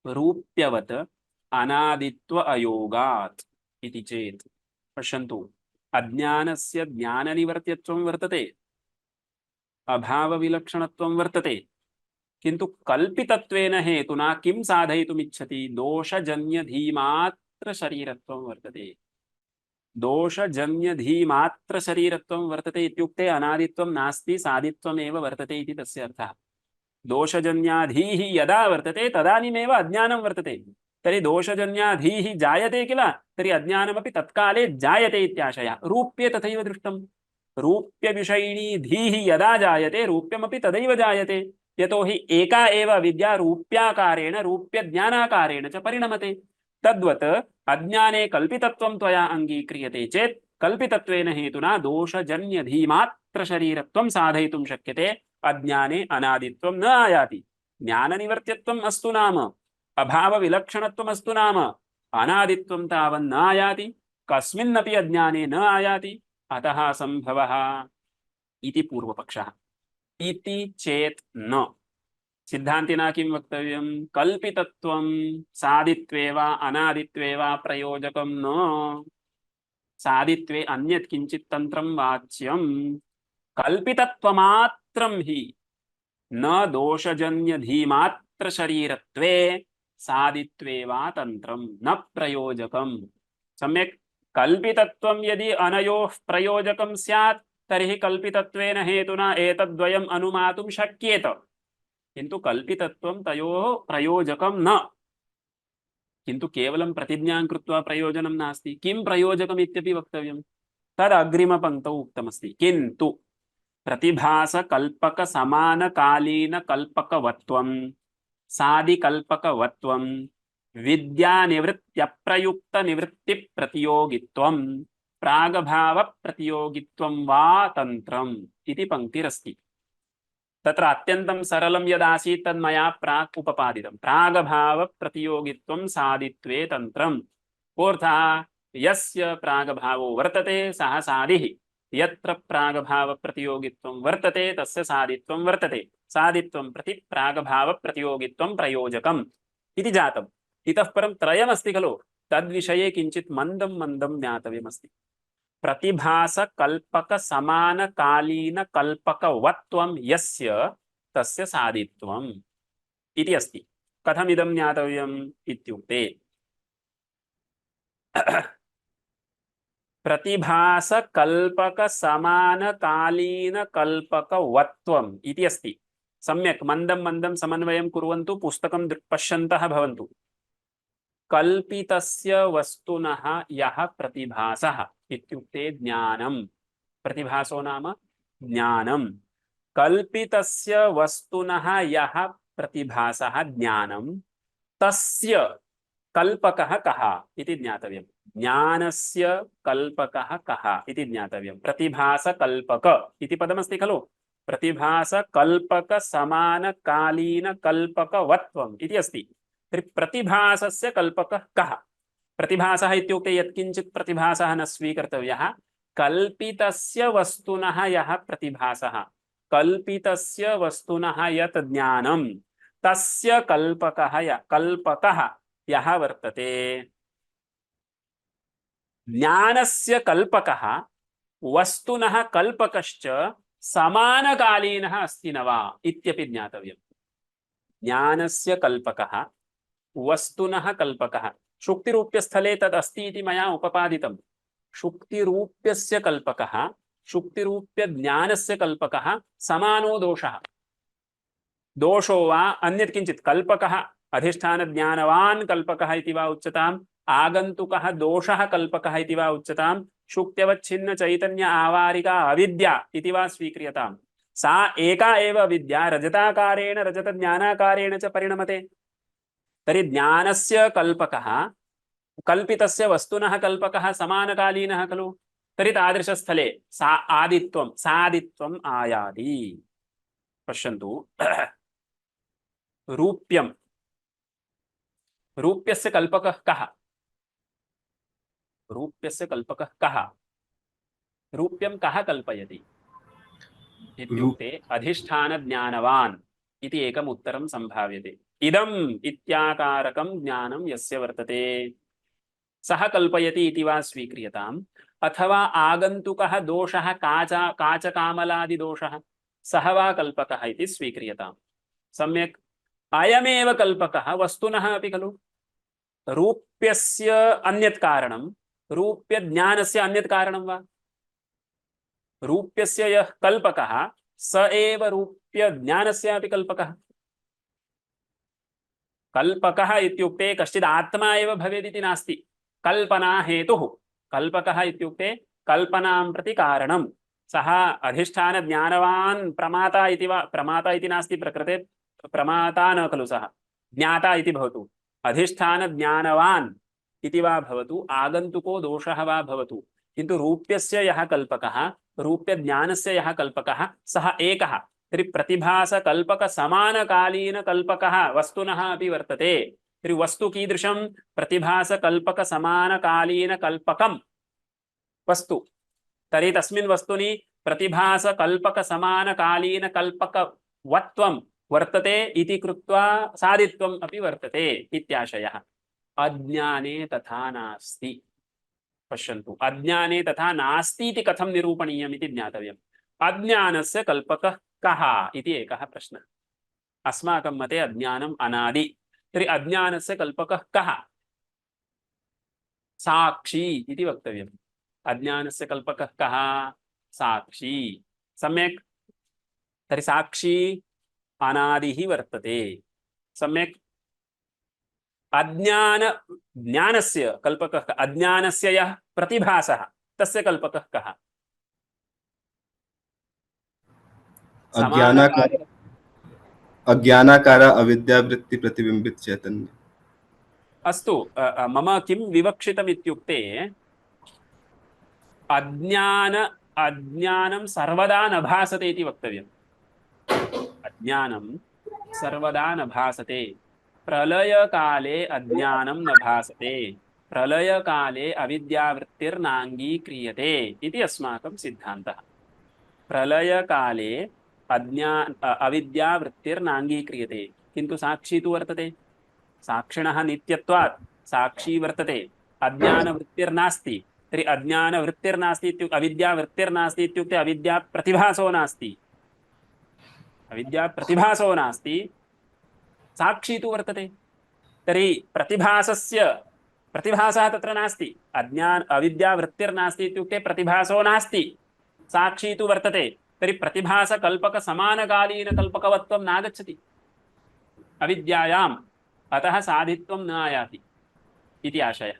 रूप्यवत् अनादित्व अयोगात् इति चेत्, पश्यन्तु, अज्ञानस्य ज्ञाननिवर्त्यत्वं वर्तते, अभावविलक्षणत्वं वर्तते, किन्तु कल्पितत्वेन हेतुना किं साधयितुमिच्छति? दोषजन्यधीमात्र शरीरत्वं वर्तते। दोषजन्यधीमात्र शरीरत्वं वर्तते इत्युक्ते अनादित्वं नास्ति, सादित्वमेव वर्तते इति तस्य अर्थः। दोषजन्याधीः यदा वर्तते तदानीमेव अज्ञानं वर्तते। तर्हि दोषजन्याधीः जायते किल, तर्हि अज्ञानमपि तत्काले जायते इत्याशयः। रूप्ये तथैव दृष्टं। रूप्यविषयिणी धीः यदा जायते रूप्यमपि तदैव जायते। यतोहि एका एव विद्या रूप्याकारेण रूप्यज्ञानाकारेण च परिणमते। तद्वत् अज्ञाने कल्पितत्वं त्वया अङ्गीक्रियते चेत् कल्पितत्वेन हेतुना दोषजन्यधीमात्र शरीरत्वं साधयितुं शक्यते। अज्ञाने अनादित्वं न आयाति। ज्ञाननिवर्त्यत्वम् अस्तु नाम, अभावविलक्षणत्वम् अस्तु नाम, अनादित्वं तावत् न आयाति। कस्मिन्नपि अज्ञाने न आयाति, अतः असम्भवः इति पूर्वपक्षः। इति चेत् न, सिद्धान्तिना किं वक्तव्यं? कल्पितत्वं सादित्वे वा अनादित्वे वा प्रयोजकं न। सादित्वे अन्यत् किञ्चित् तन्त्रं वाच्यं। कल्पितत्वमात्रं हि न दोषजन्यधीमात्र शरीरत्वे सादित्वे वा तन्त्रं न प्रयोजकं। सम्यक्, कल्पितत्वं यदि अनयोः प्रयोजकं स्यात् तर्हि कल्पितत्वेन हेतुना एतद्वयम् अनुमातुं शक्येत, किन्तु कल्पितत्वं तयोः प्रयोजकं न। किन्तु केवलं प्रतिज्ञां कृत्वा प्रयोजनं नास्ति। किं प्रयोजकम् इत्यपि वक्तव्यं। तद् अग्रिमपङ्क्तौ उक्तमस्ति। किन्तु प्रतिभासकल्पकसमानकालीनकल्पकवत्वं सादिकल्पकवत्वं विद्यानिवृत्त्यप्रयुक्तनिवृत्तिप्रतियोगित्वं प्रागभावप्रतियोगित्वं वा तन्त्रम् इति पङ्क्तिरस्ति। तत्र अत्यन्तं सरलं यदासीत् तद् मया प्राक् उपपादितं। प्रागभावप्रतियोगित्वं सादित्वे तन्त्रम्। कोऽर्थः? यस्य प्रागभावो वर्तते सः सादिः। यत्र प्रागभावप्रतियोगित्वं वर्तते तस्य सादित्वं वर्तते। सादित्वं प्रति प्रागभावप्रतियोगित्वं प्रयोजकम् इति जातम्। इतः परं त्रयमस्ति खलु, तद्विषये किञ्चित् मन्दं मन्दं ज्ञातव्यमस्ति। प्रतिभासकल्पकसमानकालीनकल्पकवत्वं यस्य तस्य सादित्वम् इति अस्ति। कथमिदं ज्ञातव्यम् इत्युक्ते, प्रतिभासकल्पकसमानकालीनकल्पकवत्वम् इति अस्ति। सम्यक् मन्दं मन्दं समन्वयं कुर्वन्तु, पुस्तकं पश्यन्तः भवन्तु। कल्पितस्य वस्तुनः यः प्रतिभासः इत्युक्ते ज्ञानं। प्रतिभासो नाम ज्ञानं। कल्पितस्य वस्तुनः यः प्रतिभासः ज्ञानं, तस्य कल्पकः कः इति ज्ञातव्यम्। ज्ञानस्य कल्पकः कः इति ज्ञातव्यम्। प्रतिभासकल्पक इति पदमस्ति खलु। प्रतिभासकल्पकसमानकालीनकल्पकवत्वम् इति अस्ति। तर्हि प्रतिभासस्य कल्पकः कः? प्रतिभासः इत्युक्ते यत्किञ्चित् प्रतिभासः न स्वीकर्तव्यः। कल्पितस्य वस्तुनः यः प्रतिभासः, कल्पितस्य वस्तुनः यत् ज्ञानं, तस्य कल्पकः यः वर्तते। ज्ञानस्य कल्पकः वस्तुनः कल्पकश्च समानकालीनः अस्ति न वा इत्यपि ज्ञातव्यम्। ज्ञानस्य कल्पकः वस्तुनः कल्पकः, शुक्तिरूप्यस्थले तद् अस्ति इति मया उपपादितम्। शुक्तिरूप्यस्य कल्पकः शुक्तिरूप्यज्ञानस्य कल्पकः समानो दोषः। दोषो वा अन्यत् किञ्चित्। कल्पकः अधिष्ठानज्ञानवान् कल्पकः इति वा उच्यताम्, आगन्तुकः दोषः कल्पकः इति वा उच्यताम्, शुक्त्यवच्छिन्न चैतन्य आवारिका अविद्या इति वा स्वीक्रियताम्। सा एका एव विद्या रजताकारेण रजतज्ञानाकारेण च परिणमते। तर्हि ज्ञानस्य कल्पकः कल्पितस्य वस्तुनः कल्पकः समानकालीनः खलु। तर्हि तादृशस्थले सादित्वम् आयाति। पश्यन्तु, रूप्यस्य कल्पकः कः? रूप्यस्य कल्पकः कः? रूप्यं कः कल्पयति इत्युक्ते अधिष्ठानज्ञानवान् इति एकम् उत्तरं सम्भाव्यते। इदम् इत्याकारकं ज्ञानं यस्य वर्तते सः कल्पयति इति वा स्वीक्रियताम्, अथवा आगन्तुकः दोषः काचकामलादिदोषः सः वा कल्पकः इति स्वीक्रियताम्। सम्यक्। अयमेव कल्पकः वस्तुनः अपि खलु। रूप्यस्य अन्यत् कारणं, रूप्यज्ञानस्य अन्यत् कारणं वा? रूप्यस्य यः कल्पकः स एव रूप्यज्ञानस्य अपि कल्पकः। कल्पकः इत्युक्ते कश्चित् आत्मा एव भवेदिति नास्ति। कल्पना हेतुः। कल्पकः इत्युक्ते कल्पनां प्रति कारणं। सः अधिष्ठानज्ञानवान् प्रमाता इति वा? प्रमाता इति नास्ति, प्रकृते प्रमाता न खलु सः, ज्ञाता इति भवतु। अधिष्ठानज्ञानवान् इति वा भवतु, आगन्तुको दोषः वा भवतु, किन्तु रूप्यस्य यः कल्पकः, रूप्यज्ञानस्य यः कल्पकः सः एकः। तर्हि प्रतिभासकल्पकसमानकालीनकल्पकः वस्तुनः अपि वर्तते। तर्हि वस्तु कीदृशं? प्रतिभासकल्पकसमानकालीनकल्पकं वस्तु। तर्हि तस्मिन् वस्तुनि प्रतिभासकल्पकसमानकालीनकल्पकवत्वं वर्तते इति कृत्वा सादित्वम् अपि वर्तते इत्याशयः। अज्ञाने तथा नास्ति। पश्यन्तु, अज्ञाने तथा नास्ति इति कथं निरूपणीयम् इति ज्ञातव्यम्। अज्ञानस्य कल्पकः कः इति एकः प्रश्नः। अस्माकं मते अज्ञानम् अनादि। तर्हि अज्ञानस्य कल्पकः कः? साक्षी इति वक्तव्यम्। अज्ञानस्य कल्पकः कः? साक्षी। सम्यक्। तर्हि साक्षी अनादिः वर्तते। सम्यक्। ज्ञानस्य कल्पकः, अज्ञानस्य यः प्रतिभासः तस्य कल्पकः कः? अज्ञानाकार अविद्यावृत्ति प्रतिबिंबित चैतन्य। अस्तु, मम किं विवक्षितम् इत्युक्ते अज्ञानं सर्वदा न भासते इति वक्तव्यम्। अज्ञानं सर्वदा न भासते। प्रलयकाले अज्ञानं न भासते, प्रलयकाले अविद्यावृत्तिर्नाङ्गीक्रियते इति अस्माकं सिद्धान्तः। प्रलयकाले अविद्यावृत्तिर्नाङ्गीक्रियते, किन्तु साक्षी तु वर्तते। साक्षिणः नित्यत्वात् साक्षी वर्तते। अज्ञानवृत्तिर्नास्ति। तर्हि अज्ञानवृत्तिर्नास्ति इत्युक्ते अविद्यावृत्तिर्नास्ति इत्युक्ते अविद्याप्रतिभासो नास्ति। अविद्याप्रतिभासो नास्ति, साक्षी तु वर्तते। तर्हि प्रतिभासः तत्र नास्ति। अविद्यावृत्तिर्नास्ति इत्युक्ते प्रतिभासो नास्ति, साक्षी तु वर्तते। तर्हि प्रतिभासकल्पकसमानकालीनकल्पकवत्वं नागच्छति अविद्यायाम्, अतः साधित्वं न आयाति इति आशयः।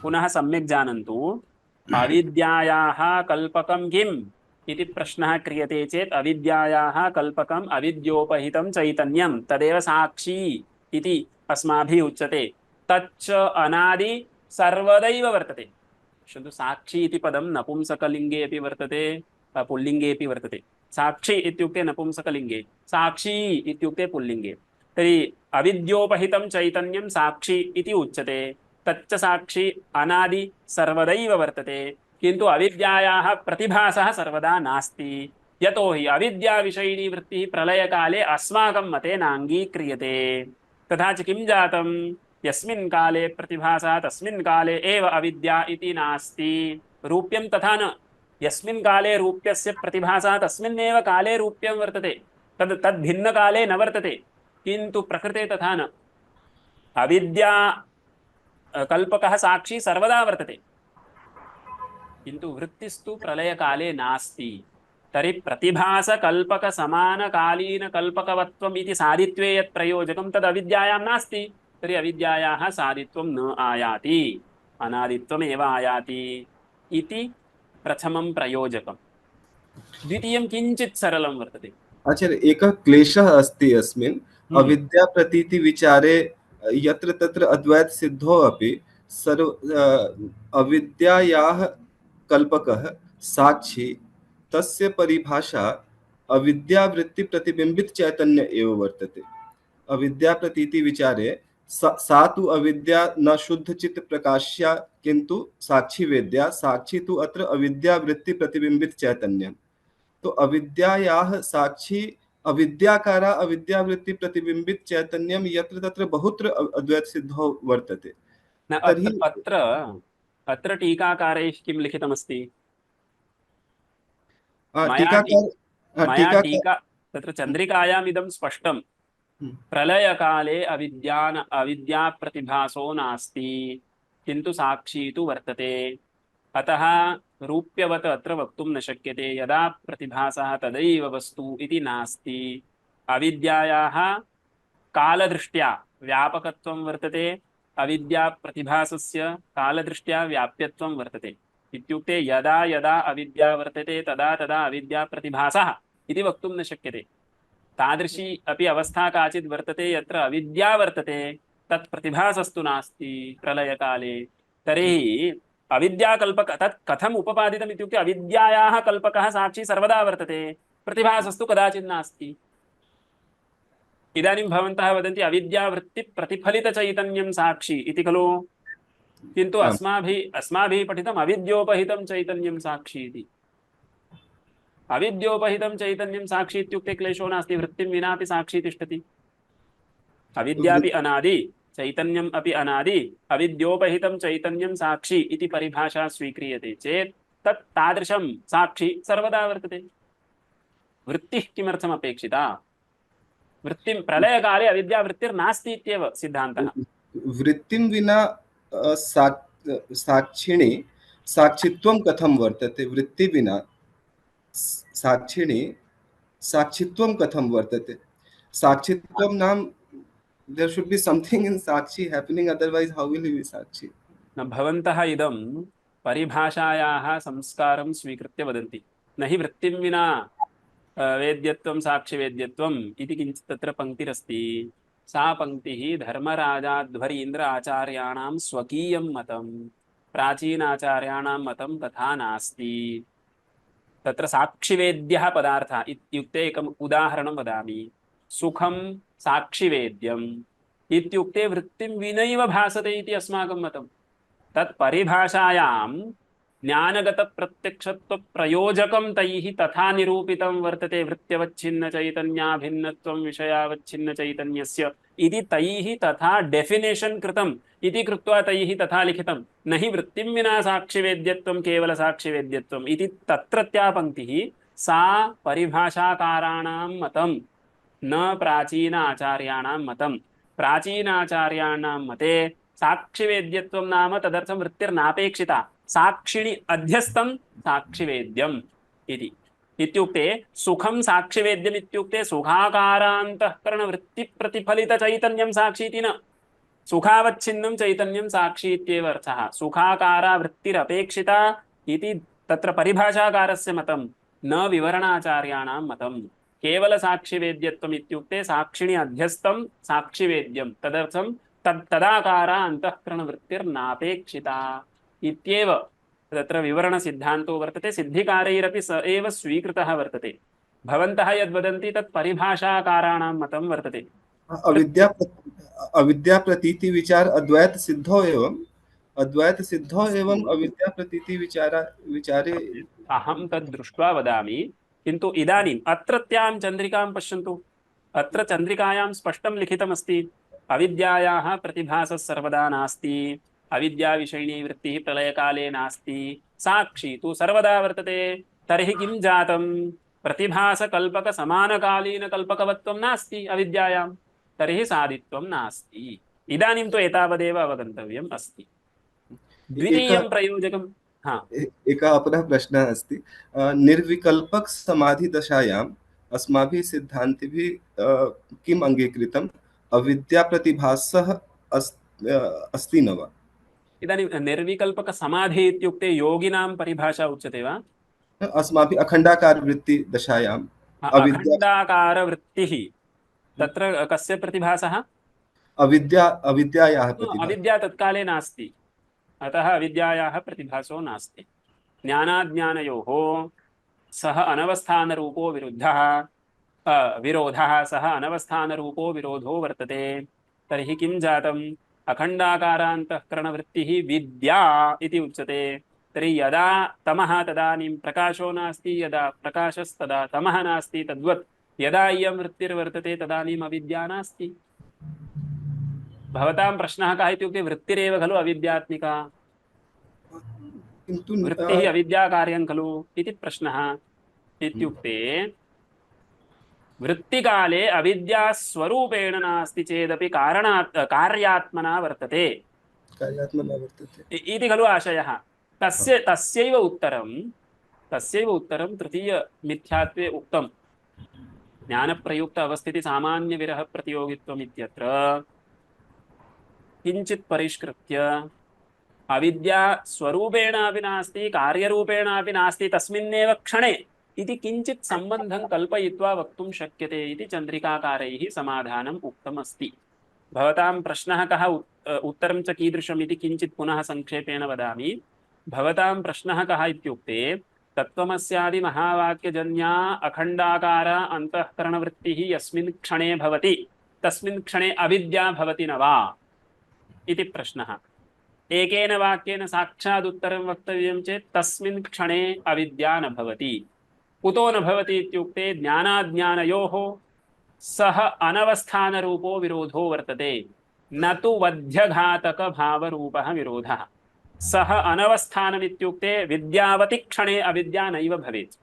पुनः सम्यक् जानन्तु, अविद्यायाः कल्पकं किम् इति प्रश्नः क्रियते चेत् अविद्यायाः कल्पकम् अविद्योपहितं चैतन्यं, तदेव साक्षी इति अस्माभिः उच्यते। तच्च अनादि सर्वदैव वर्तते। पश्यन्तु, साक्षी इति पदं नपुंसकलिङ्गे अपि वर्तते, पुल्लिङ्गे अपि वर्तते। साक्षी इत्युक्ते नपुंसकलिङ्गे, साक्षी इत्युक्ते पुल्लिङ्गे। तर्हि अविद्योपहितं चैतन्यं साक्षी इति उच्यते। तच्च साक्षी अनादि सर्वदैव वर्तते, किन्तु अविद्यायाः प्रतिभासः सर्वदा नास्ति। यतोहि अविद्याविषयिणी वृत्तिः प्रलयकाले अस्माकं मते नाङ्गीक्रियते। तथा च किं जातं, यस्मिन् काले प्रतिभासः तस्मिन् काले एव अविद्या इति नास्ति। रूप्यं तथा न, यस्मिन् काले रूप्यस्य प्रतिभासः तस्मिन्नेव काले रूप्यं वर्तते, तद् भिन्नकाले न वर्तते। किन्तु प्रकृते तथा न, अविद्या कल्पकः साक्षी सर्वदा वर्तते, किन्तु वृत्तिस्तु प्रलयकाले नास्ति। तर्हि प्रतिभासकल्पकसमानकालीनकल्पकवत्वम् इति साधित्वे यत् प्रयोजकं तद् अविद्यायां नास्ति। तर्हि अविद्यायाः साधित्वं न आयाति, अनादित्वमेव आयाति इति प्रथमं प्रयोजकं। द्वितीयं किञ्चित् सरलं वर्तते। आचार्य, एकः क्लेशः अस्ति अस्मिन् अविद्याप्रतीतिविचारे, यत्र तत्र अद्वैत सिद्धो अपि सर्व अविद्यायाः कल्पकः साक्षी, तस्य परिभाषा अविद्यावृत्ति प्रतिबिंबित चैतन्य एव वर्तते। अविद्याप्रतीतिविचारे सा तु अविद्या न शुद्धचित्त प्रकाश्या, किन्तु साक्षी वेद्या, साक्षी तु अत्र अविद्यावृत्ति प्रतिबिंबित चैतन्यम्। तो अविद्यायाः साक्षी अविद्याकारा अविद्यावृत्ति प्रतिबिंबित चैतन्यं यत्र तत्र बहुत्र अद्वैत सिद्धो वर्तते। न अत्र टीकाकारैः किं लिखितमस्ति? तत्र चन्द्रिकायाम् इदं स्पष्टं, प्रलयकाले अविद्या प्रतिभासो नास्ति, किन्तु साक्षी तु वर्तते। अतः रूप्यवत् अत्र वक्तुं न शक्यते, यदा प्रतिभासः तदैव वस्तु इति नास्ति। अविद्यायाः कालदृष्ट्या व्यापकत्वं वर्तते, अविद्या प्रतिभासस्य कालदृष्ट्या व्याप्यत्वं वर्तते। इत्युक्ते यदा यदा अविद्या वर्तते तदा तदा अविद्या प्रतिभासः इति वक्तुं न शक्यते। तादृशी अपि अवस्था काचित् वर्तते यत्र अविद्या वर्तते, तत् प्रतिभासस्तु नास्ति प्रलयकाले। तर्हि अविद्याकल्पक तत् कथम् उपपादितम् इत्युक्ते अविद्यायाः कल्पकः साक्षी सर्वदा वर्तते, प्रतिभासस्तु कदाचित् नास्ति। इदानीं भवन्तः वदन्ति अविद्यावृत्तिप्रतिफलितचैतन्यं साक्षी इति खलु, किन्तु अस्माभिः पठितम् अविद्योपहितं चैतन्यं साक्षी इति। अविद्योपहितं चैतन्यं साक्षी इत्युक्ते क्लेशो नास्ति, वृत्तिं विनापि साक्षी तिष्ठति। अविद्यापि अनादि, चैतन्यम् अपि अनादि, अविद्योपहितं चैतन्यं साक्षी इति परिभाषा स्वीक्रियते चेत् तत् तादृशं साक्षी सर्वदा वर्तते। वृत्तिः किमर्थम् अपेक्षिता? वृत्तिं प्रलयकाले अविद्या वृत्तिर्नास्ति इत्येव सिद्धान्तः। वृत्तिं विना साक्षिणी साक्षित्वं कथं वर्तते? वृत्ति विना साक्षिणी साक्षित्वं कथं वर्तते? साक्षित्वं नाम there should be something in sakshi happening, otherwise how will he be sakshi? न भवन्तः इदं परिभाषायाः संस्कारं स्वीकृत्य वदन्ति, न हि वृत्तिं विना वेद्यत्वं साक्षिवेद्यत्वम् इति किञ्चित् तत्र पङ्क्तिरस्ति। सा पङ्क्तिः धर्मराजाध्वरीन्द्र आचार्याणां स्वकीयं मतं, प्राचीनाचार्याणां मतं तथा नास्ति। तत्र साक्षिवेद्यः पदार्थः इत्युक्ते एकम् उदाहरणं वदामि। सुखं साक्षिवेद्यम् इत्युक्ते वृत्तिं विनैव भासते इति अस्माकं मतं। तत् परिभाषायां ज्ञानगतप्रत्यक्षत्वप्रयोजकं तैः तथा निरूपितं वर्तते। वृत्त्यवच्छिन्नचैतन्याभिन्नत्वं विषयावच्छिन्नचैतन्यस्य इति तैः तथा डेफिनेशन् कृतम् इति कृत्वा तैः तथा लिखितं, न हि वृत्तिं विना साक्षिवेद्यत्वं केवलसाक्षिवेद्यत्वम् इति तत्रत्या पङ्क्तिः सा परिभाषाकाराणां मतं, न प्राचीन आचार्याणां मतं। प्राचीनाचार्याणां मते साक्षिवेद्यत्वं नाम तदर्थं वृत्तिर्नापेक्षिता, साक्षिणि अध्यस्तं साक्षिवेद्यम् इति। इत्युक्ते सुखं साक्षिवेद्यम् इत्युक्ते सुखाकारान्तःकरणवृत्तिप्रतिफलितचैतन्यं साक्षी इति न, सुखावच्छिन्नं चैतन्यं साक्षी इत्येव अर्थः। सुखाकारा वृत्तिरपेक्षिता इति तत्र परिभाषाकारस्य मतं, न विवरणाचार्याणां मतं। केवल साक्षिवेद्यत्वम् इत्युक्ते साक्षिणि अध्यस्तं साक्षिवेद्यं, तदर्थं तदाकारा अन्तःकरणवृत्तिर्नापेक्षिता इत्येव तत्र विवरणसिद्धान्तो वर्तते। सिद्धिकारैरपि स एव स्वीकृतः वर्तते। भवन्तः यद्वदन्ति तत् परिभाषाकाराणां मतं वर्तते। अविद्या अविद्या प्रतीति विचार अद्वैत सिद्धो एवं अद्वैत सिद्धो एवं अविद्या प्रतीति विचारे अहं तद् दृष्ट्वा वदामि, किन्तु इदानीम् अत्रत्यां चन्द्रिकां पश्यन्तु। अत्र चन्द्रिकायां स्पष्टं लिखितमस्ति अविद्यायाः प्रतिभासः सर्वदा नास्ति, अविद्याविषयिणी वृत्तिः प्रलयकाले नास्ति, साक्षी तु सर्वदा वर्तते। तर्हि किं जातं? प्रतिभासकल्पकसमानकालीनकल्पकवत्वं नास्ति अविद्यायां, तर्हि सादित्वं नास्ति। इदानीं तु एतावदेव अवगन्तव्यम् अस्ति। द्वितीयं प्रयोजकं एकः अपरः प्रश्नः अस्ति। निर्विकल्पक समाधिदशायाम् अस्माभिः सिद्धान्तिभिः किम् अङ्गीकृतम्? अविद्याप्रतिभासः अस्ति न वा? इदानीं निर्विकल्पकसमाधि इत्युक्ते योगिनां परिभाषा उच्यते वा? अस्माभिः अखण्डाकारवृत्तिदशायाम् अखण्डाकारवृत्तिः तत्र कस्य प्रतिभासः? अविद्यायाः प्रतिभासः। अविद्या तत्काले नास्ति, अतः अविद्यायाः प्रतिभासो नास्ति। ज्ञानाज्ञानयोः सः अनवस्थानरूपो विरोधः सः अनवस्थानरूपो विरोधो वर्तते। तर्हि किं जातम्? अखण्डाकारान्तःकरणवृत्तिः विद्या इति उच्यते। तर्हि यदा तमः तदानीं प्रकाशो नास्ति, यदा प्रकाशस्तदा तमः नास्ति। तद्वत् यदा इयं वृत्तिर्वर्तते तदानीम् अविद्या नास्ति। भवतां प्रश्नः कः इत्युक्ते वृत्तिरेव खलु अविद्यात्मिका, वृत्तिः अविद्याकार्यं खलु इति प्रश्नः। इत्युक्ते वृत्तिकाले अविद्या स्वरूपेण नास्ति चेदपि कार्यात्मना वर्तते इति खलु आशयः। तस्यैव उत्तरं तृतीय मिथ्यात्वे उक्तम्। ज्ञानप्रयुक्त अवस्थिति सामान्य विरह प्रतियोगित्वम् इत्यत्र किंचित परिष्कृत्य अविद्या स्वरूपेणापि नास्ति कार्यरूपेणापि नास्ति तस्मिन्नेव क्षणे इति किंचित सम्बन्धं कल्पयित्वा वक्तुं शक्यते इति चन्द्रिकाकारैः समाधानम् उक्तमस्ति। भवतां प्रश्नः कः, उत्तरं च कीदृशम् इति किंचित पुनः संक्षेपेण वदामि। भवतां प्रश्नः कः इत्युक्ते तत्त्वमस्यादि महावाक्यजन्या अखण्डाकार अन्तःकरणवृत्तिः यस्मिन् क्षणे भवति तस्मिन् क्षणे अविद्या भवति न वा इति प्रश्नः। एकेन वाक्येन साक्षात् उत्तरं वक्तव्यं चेत् तस्मिन् क्षणे अविद्या न भवति। कुतो न भवति इत्युक्ते ज्ञानाज्ञानयोः सः अनवस्थानरूपो विरोधो वर्तते, न तु वध्यघातकभावरूपः विरोधः। सः अनवस्थानमित्युक्ते विद्यावति क्षणे अविद्या नैव भवेत्,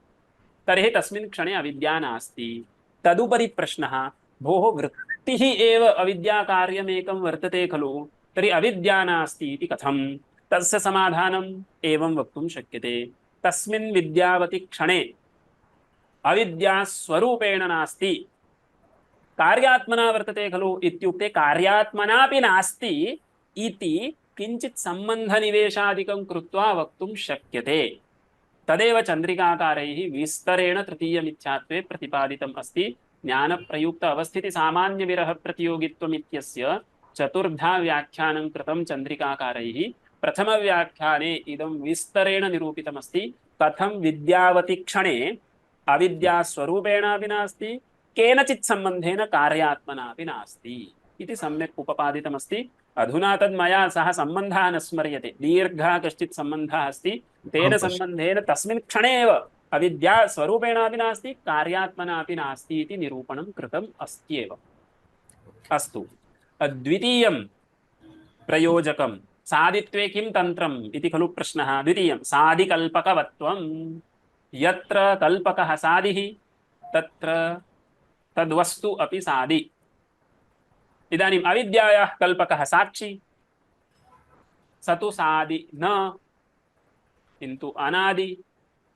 तर्हि तस्मिन् क्षणे अविद्या नास्ति। तदुपरि प्रश्नः, भोः वृत्तिः एव अविद्याकार्यमेकं वर्तते खलु, तर्हि अविद्या नास्ति इति कथं? तस्य समाधानम् एवं वक्तुं शक्यते। तस्मिन् विद्यावति क्षणे अविद्या स्वरूपेण नास्ति, कार्यात्मना वर्तते खलु इत्युक्ते कार्यात्मनापि नास्ति इति किंचित सम्बन्धनिवेशादिकं कृत्वा वक्तुं शक्यते। तदेव चन्द्रिकाकारैः विस्तरेण तृतीयमिथ्यात्वे प्रतिपादितम् अस्ति। ज्ञानप्रयुक्त अवस्थिति सामान्य विरह प्रतियोगित्वम् इत्यस्य चतुर्धा व्याख्यानं कृतं चन्द्रिकाकारैः। प्रथमव्याख्याने इदं विस्तरेण निरूपितमस्ति कथं विद्यावति क्षणे अविद्या स्वरूपेणापि नास्ति, केनचित् सम्बन्धेन कार्यात्मनापि नास्ति इति सम्यक् उपपादितमस्ति। अधुना तद् मया सह सम्बन्धः न स्मर्यते, दीर्घः कश्चित् सम्बन्धः अस्ति, तेन सम्बन्धेन तस्मिन् क्षणे एव अविद्या स्वरूपेणापि नास्ति कार्यात्मनापि नास्ति इति निरूपणं कृतम् अस्त्येव। अस्तु, द्वितीयं प्रयोजकं सादित्वे किं तन्त्रम् इति खलु प्रश्नः। द्वितीयं सादिकल्पकवत्वं। यत्र कल्पकः सादिः तत्र तद्वस्तु अपि सादि। इदानीम् अविद्यायाः कल्पकः साक्षी, स तु सादि न किन्तु अनादि।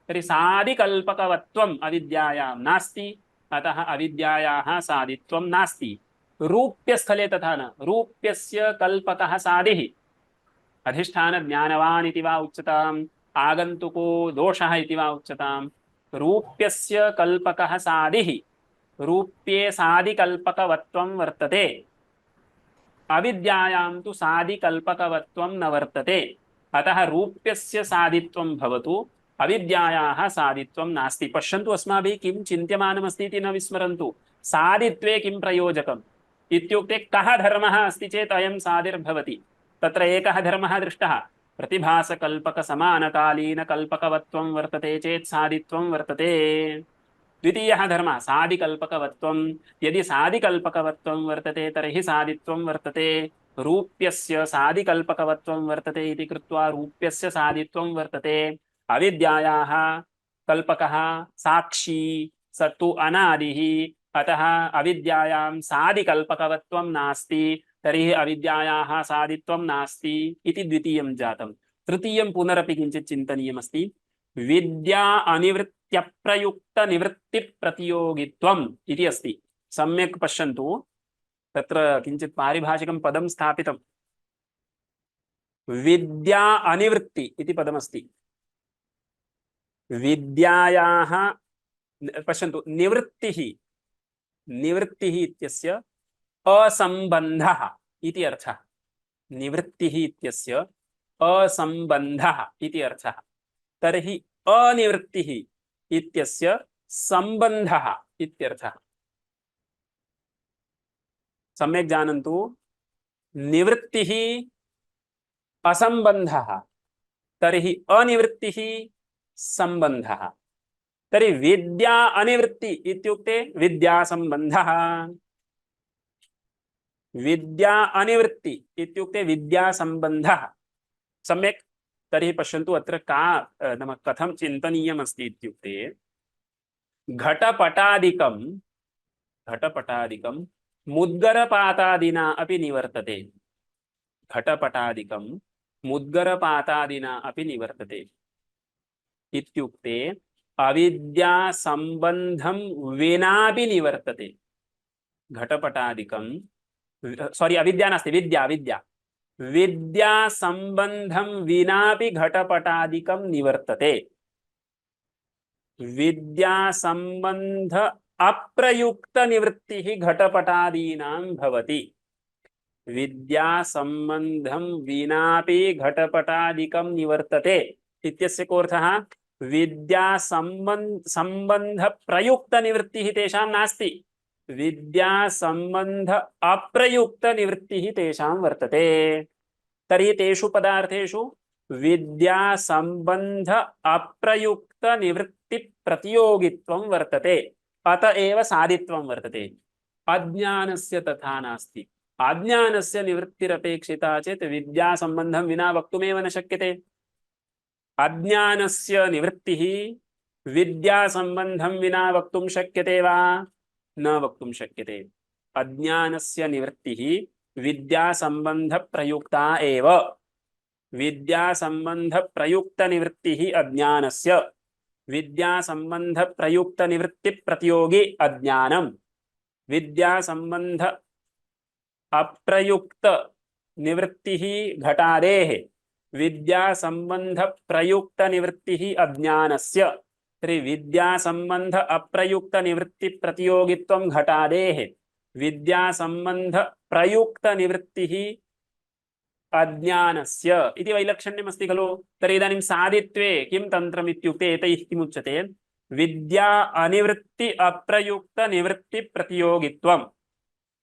तर्हि सादिकल्पकवत्वम् अविद्यायां नास्ति, अतः अविद्यायाः सादित्वं नास्ति। रूप्यस्थले तथा न, रूप्यस्य कल्पकः सादिः। अधिष्ठानज्ञानवान् इति वा उच्यताम्, आगन्तुको दोषः इति वा उच्यताम्। रूप्यस्य कल्पकः सादिः, रूप्ये सादिकल्पकवत्वं वर्तते। अविद्यायां तु सादिकल्पकवत्वं न वर्तते, अतः रूप्यस्य सादित्वं भवतु, अविद्यायाः सादित्वं नास्ति। पश्यन्तु, अस्माभिः किं चिन्त्यमानमस्ति इति न विस्मरन्तु। सादित्वे किं प्रयोजकम् इत्युक्ते कः धर्मः अस्ति चेत् अयं सादिर्भवति। तत्र एकः धर्मः दृष्टः, प्रतिभासकल्पकसमानकालीनकल्पकवत्वं वर्तते चेत् सादित्वं वर्तते। द्वितीयः धर्मः सादिकल्पकवत्वं, यदि सादिकल्पकवत्वं वर्तते तर्हि सादित्वं वर्तते। रूप्यस्य सादिकल्पकवत्वं वर्तते इति कृत्वा रूप्यस्य सादित्वं वर्तते। अविद्यायाः कल्पकः साक्षी स तु अनादिः, अतः अविद्यायां सादिकल्पकवत्वं नास्ति, तर्हि अविद्यायाः सादित्वं नास्ति इति द्वितीयं जातं। तृतीयं पुनरपि किञ्चित् चिन्तनीयमस्ति। विद्या अनिवृत्त्यप्रयुक्त निवृत्ति प्रतियोगित्वम् इति अस्ति। सम्यक् पश्यन्तु, तत्र किञ्चित् पारिभाषिकं पदं स्थापितं। विद्या अनिवृत्ति इति पदमस्ति। विद्यायाः पश्यन्तु, निवृत्तिः इत्यस्य असम्बन्धः इति अर्थः। निवृत्तिः इत्यस्य असम्बन्धः इति अर्थः। तर्हि अनिवृत्तिः इत्यस्य सम्बन्धः इत्यर्थः। सम्यक् जानन्तु, निवृत्तिः असम्बन्धः, तर्हि अनिवृत्तिः सम्बन्धः। तर्हि विद्या अनिवृत्ति इत्युक्ते विद्यासम्बन्धः। विद्या अनिवृत्ति इत्युक्ते विद्यासम्बन्धः। सम्यक्। तर्हि पश्यन्तु, अत्र नाम कथं चिन्तनीयमस्ति इत्युक्ते, घटपटादिकं मुद्गरपातादिना अपि निवर्तते। घटपटादिकं मुद्गरपातादिना अपि निवर्तते इत्युक्ते अविद्यासम्बन्धं विनापि निवर्तते। घटपटादिकं, सॉरी, अविद्या नास्ति, विद्या विद्यासम्बन्धं विनापि घटपटादिकं निवर्तते। विद्यासम्बन्ध अप्रयुक्त निवृत्तिः घटपटादीनां भवति। विद्यासम्बन्धं विनापि घटपटादिकं निवर्तते इत्यस्य कोऽर्थः? संबंध प्रयुक्त निवृत्तिः तेषां नास्ति, विद्यासम्बन्ध अप्रयुक्त निवृत्तिः तेषां वर्तते। तर्हि तेषु पदार्थेषु विद्यासम्बन्ध अप्रयुक्त निवृत्ति प्रतियोगित्वं वर्तते, अतएव सादित्वं वर्तते। अज्ञानस्य तथा नास्ति। अज्ञानस्य निवृत्तिरपेक्षिता चेत् विद्यासम्बन्धं विना वक्तुमेव न शक्यते। अज्ञानस्य निवृत्तिः विद्यासम्बन्धं विना वक्तुं शक्यते वा? न वक्तुं शक्यते। अज्ञानस्य निवृत्तिः विद्यासम्बन्ध प्रयुक्ता एव। विद्यासम्बन्ध प्रयुक्त निवृत्तिः अज्ञानस्य, विद्यासम्बन्ध प्रयुक्त निवृत्ति प्रतियोगी अज्ञानम्। विद्यासम्बन्ध अप्रयुक्त निवृत्तिः घटादेः, विद्यासम्बन्ध प्रयुक्त निवृत्तिः अज्ञानस्य। तर्हि विद्यासम्बन्ध अप्रयुक्त निवृत्ति प्रतियोगित्वं घटादेः, विद्यासम्बन्ध प्रयुक्त निवृत्तिः अज्ञानस्य इति वैलक्षण्यमस्ति खलु। तर्हि इदानीं सादित्वे किं तन्त्रम् इत्युक्ते एतैः किमुच्यते? विद्या अनिवृत्ति अप्रयुक्त निवृत्ति प्रतियोगित्वम्।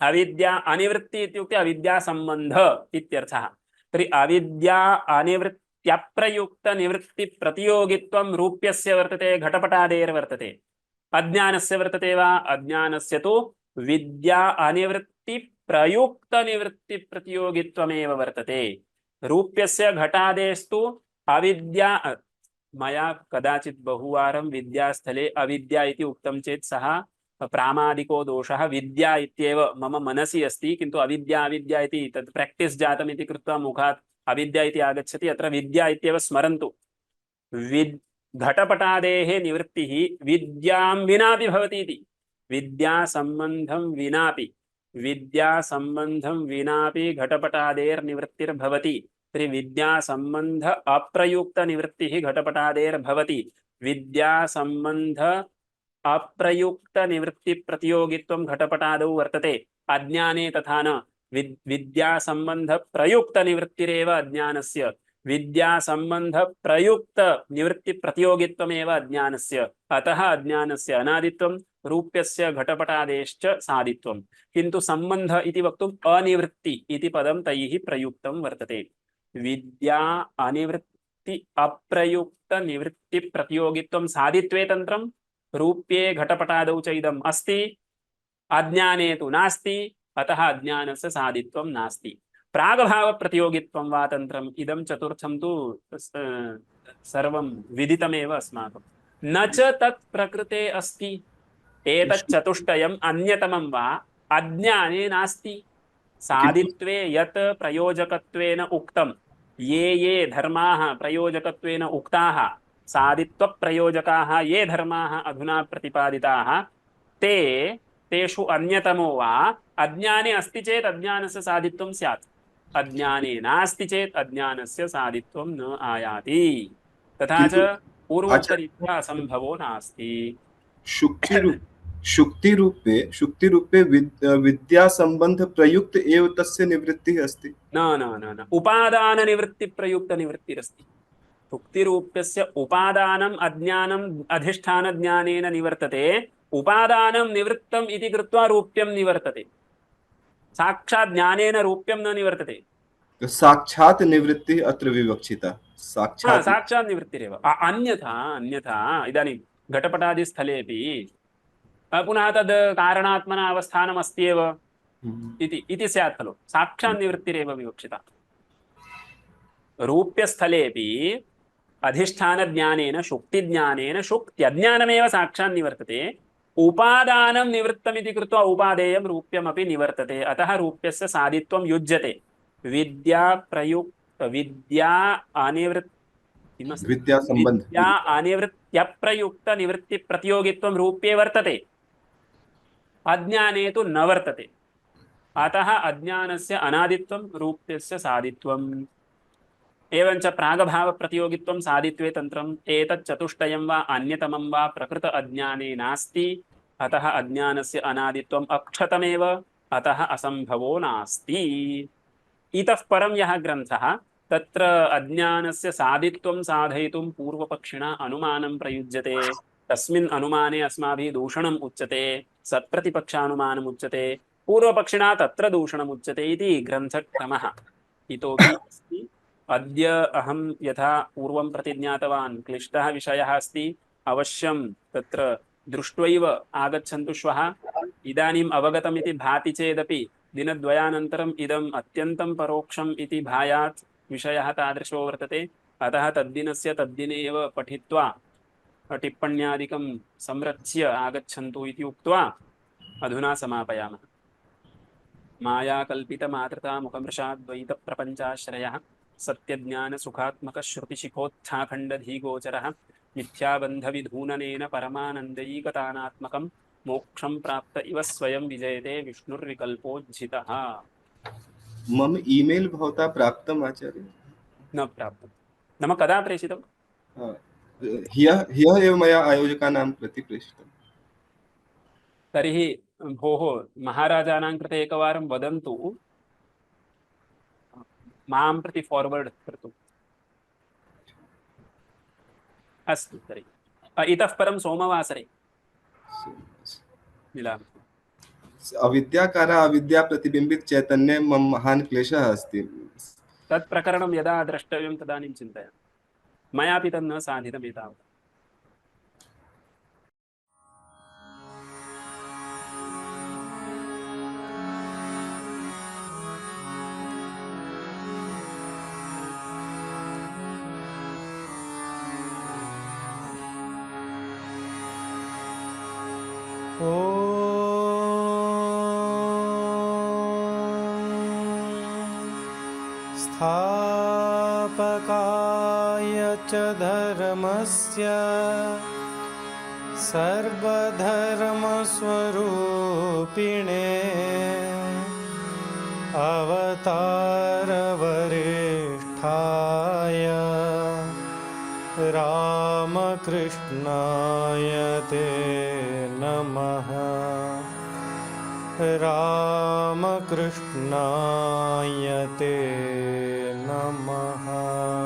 अविद्या अनिवृत्ति इत्युक्ते अविद्या सम्बन्ध इत्यर्थः। तर्हि अविद्या अनिवृत्त्यप्रयुक्त निवृत्ति प्रतियोगित्वं रूप्यस्य वर्तते, घटपटादेर्वर्तते। अज्ञानस्य वर्तते वा? अज्ञानस्य तु विद्या अनिवृत्ति प्रयुक्त निवृत्ति प्रतियोगित्वमेव वर्तते। रूप्यस्य घटादेस्तु अविद्या, मया कदाचित् बहुवारं विद्यास्थले अविद्या इति उक्तं चेत् सः प्रामादिको दोषः विद्या इत्येव मम मनसि अस्ति, किन्तु अविद्या इति तत् प्राक्टिस् जातम् इति कृत्वा मुखात् अविद्या इति आगच्छति। अत्र विद्या इत्येव स्मरन्तु। घटपटादेः निवृत्तिः विद्यां विनापि भवति इति। विद्यासम्बन्धं विनापि, विद्यासम्बन्धं विनापि घटपटादेर्निवृत्तिर्भवति। तर्हि विद्यासम्बन्ध अप्रयुक्त निवृत्तिः घटपटादेर्भवति। विद्यासम्बन्ध अप्रयुक्त निवृत्ति प्रतियोगित्वं घटपटादौ वर्तते। अज्ञाने तथा न। विद्या संबंध प्रयुक्त निवृत्तिरेव अज्ञानस्य, विद्या संबंध प्रयुक्त निवृत्ति प्रतियोगित्वमेव अज्ञानस्य, अतः अज्ञानस्य अनादित्वं रूप्यस्य घटपटादेश्च सादित्वं। किन्तु संबंध इति वक्तुम् अनिवृत्ति इति पदं तैः प्रयुक्तं वर्तते। विद्या अनिवृत्ति अप्रयुक्त निवृत्ति प्रतियोगित्वं सादित्वे तन्त्रं, रूप्ये घटपटादौ च इदम् अस्ति, अज्ञाने तु नास्ति, अतः अज्ञानस्य सादित्वं नास्ति। प्रागभाव प्रतियोगित्वं वा तन्त्रम् इदं चतुर्थं तु सर्वं विदितमेव अस्माकं। न च तत् प्रकृते अस्ति, एतत् चतुष्टयम् अन्यतमं वा अज्ञाने नास्ति। सादित्वे यत् प्रयोजकत्वेन उक्तं, ये धर्माः प्रयोजकत्वेन उक्ताः, सादित्वप्रयोजकाः ये धर्माः अधुना प्रतिपादिताः, तेषु अन्यतमो वा अज्ञाने अस्ति चेत् अज्ञानस्य सादित्वं स्यात्, अज्ञाने नास्ति चेत् अज्ञानस्य सादित्वं न आयाति। तथा च पूर्वोक्तरीत्या असम्भवो नास्ति। शुक्तिरूपे विद्या संबंध प्रयुक्त एव तस्य निवृत्तिः अस्ति। न उपादान निवृत्ति प्रयुक्त निवृत्तिरस्ति। शुक्तिरूप्यस्य उपादानम् अज्ञानम् अधिष्ठान ज्ञानेन निवर्तते, उपादानं निवृत्तम् इति कृत्वा रूप्यं निवर्तते। साक्षात् ज्ञानेन रूप्यं न निवर्तते। साक्षात् निवृत्तिः अत्र विवक्षिता। साक्षात् निवृत्तिरेव। अन्यथा इदानीं घटपटादिस्थलेपि पुनः तद् कारणात्मना अवस्थानम् अस्त्येव इति स्यात् खलु। साक्षात् निवृत्तिरेव विवक्षिता। रूप्यस्थलेपि अधिष्ठानज्ञानेन शुक्तिज्ञानेन शुक्त्यज्ञानमेव साक्षात् निवर्तते, उपादानं निवृत्तमिति कृत्वा उपादेयं रूप्यमपि निवर्तते, अतः रूप्यस्य सादित्वं युज्यते। विद्या अनिवृत्त्यप्रयुक्त निवृत्ति प्रतियोगित्वं रूप्ये वर्तते, अज्ञाने तु न वर्तते, अतः अज्ञानस्य अनादित्वं रूप्यस्य सादित्वम्। एवञ्च प्रागभाव प्रतियोगित्वं सादित्वे तन्त्रम्, एतत् चतुष्टयं वा अन्यतमं वा प्रकृत अज्ञाने नास्ति, अतः अज्ञानस्य अनादित्वम् अक्षतमेव, अतः असम्भवो नास्ति। इतः परं यः ग्रन्थः तत्र अज्ञानस्य सादित्वं साधयितुं पूर्वपक्षिणा अनुमानं प्रयुज्यते, तस्मिन् अनुमाने अस्माभिः दूषणम् उच्यते, सत्प्रतिपक्षानुमानम् उच्यते, पूर्वपक्षिणा तत्र दूषणम् उच्यते इति ग्रन्थक्रमः इतोपि अस्ति। अद्य अहं यथा पूर्वं प्रतिज्ञातवान् क्लिष्टः विषयः अस्ति, अवश्यं तत्र दृष्ट्वैव आगच्छन्तु श्वः। इदानीम् अवगतम् इति भाति चेदपि दिनद्वयानन्तरम् इदम् अत्यन्तं परोक्षम् इति भायात् विषयः तादृशो वर्तते, अतः तद्दिनस्य तद्दिने एव पठित्वा टिप्पण्यादिकं संरच्य आगच्छन्तु इति उक्त्वा अधुना समापयामः। मायाकल्पितमातृता मुखमृषाद्वैतप्रपञ्चाश्रयः सत्यज्ञानसुखात्मकश्रुतिशिखोत्थाखण्डधीगोचरः मिथ्याबन्धविधूननेन परमानन्दैकतानात्मकं मोक्षं प्राप्त इव स्वयं विजयते विष्णुर्विकल्पोज्झितः। मम ईमेल भवता प्राप्तम् आचार्य? न प्राप्तं। नाम कदा प्रेषितं? ह्यः एव मया आयोजकानां प्रति प्रेषितं। तर्हि भोः महाराजानां कृते एकवारं वदन्तु मां प्रति फॉर्वर्ड कर्तुम्। अस्तु तर्हि इतः परं सोमवासरे मिलामः। अविद्याकारा अविद्या प्रतिबिंबित चैतन्ये मम महान् क्लेशः अस्ति। तत् प्रकरणं यदा द्रष्टव्यं तदानीं चिन्तयामि। मयापि तन्न साधितम् एतावत्। स्थापकाय च धर्मस्य सर्वधर्मस्वरूपिणे अवतारवरिष्ठाय रामकृष्णाय ते नमः। रामकृष्णाय ते नमः।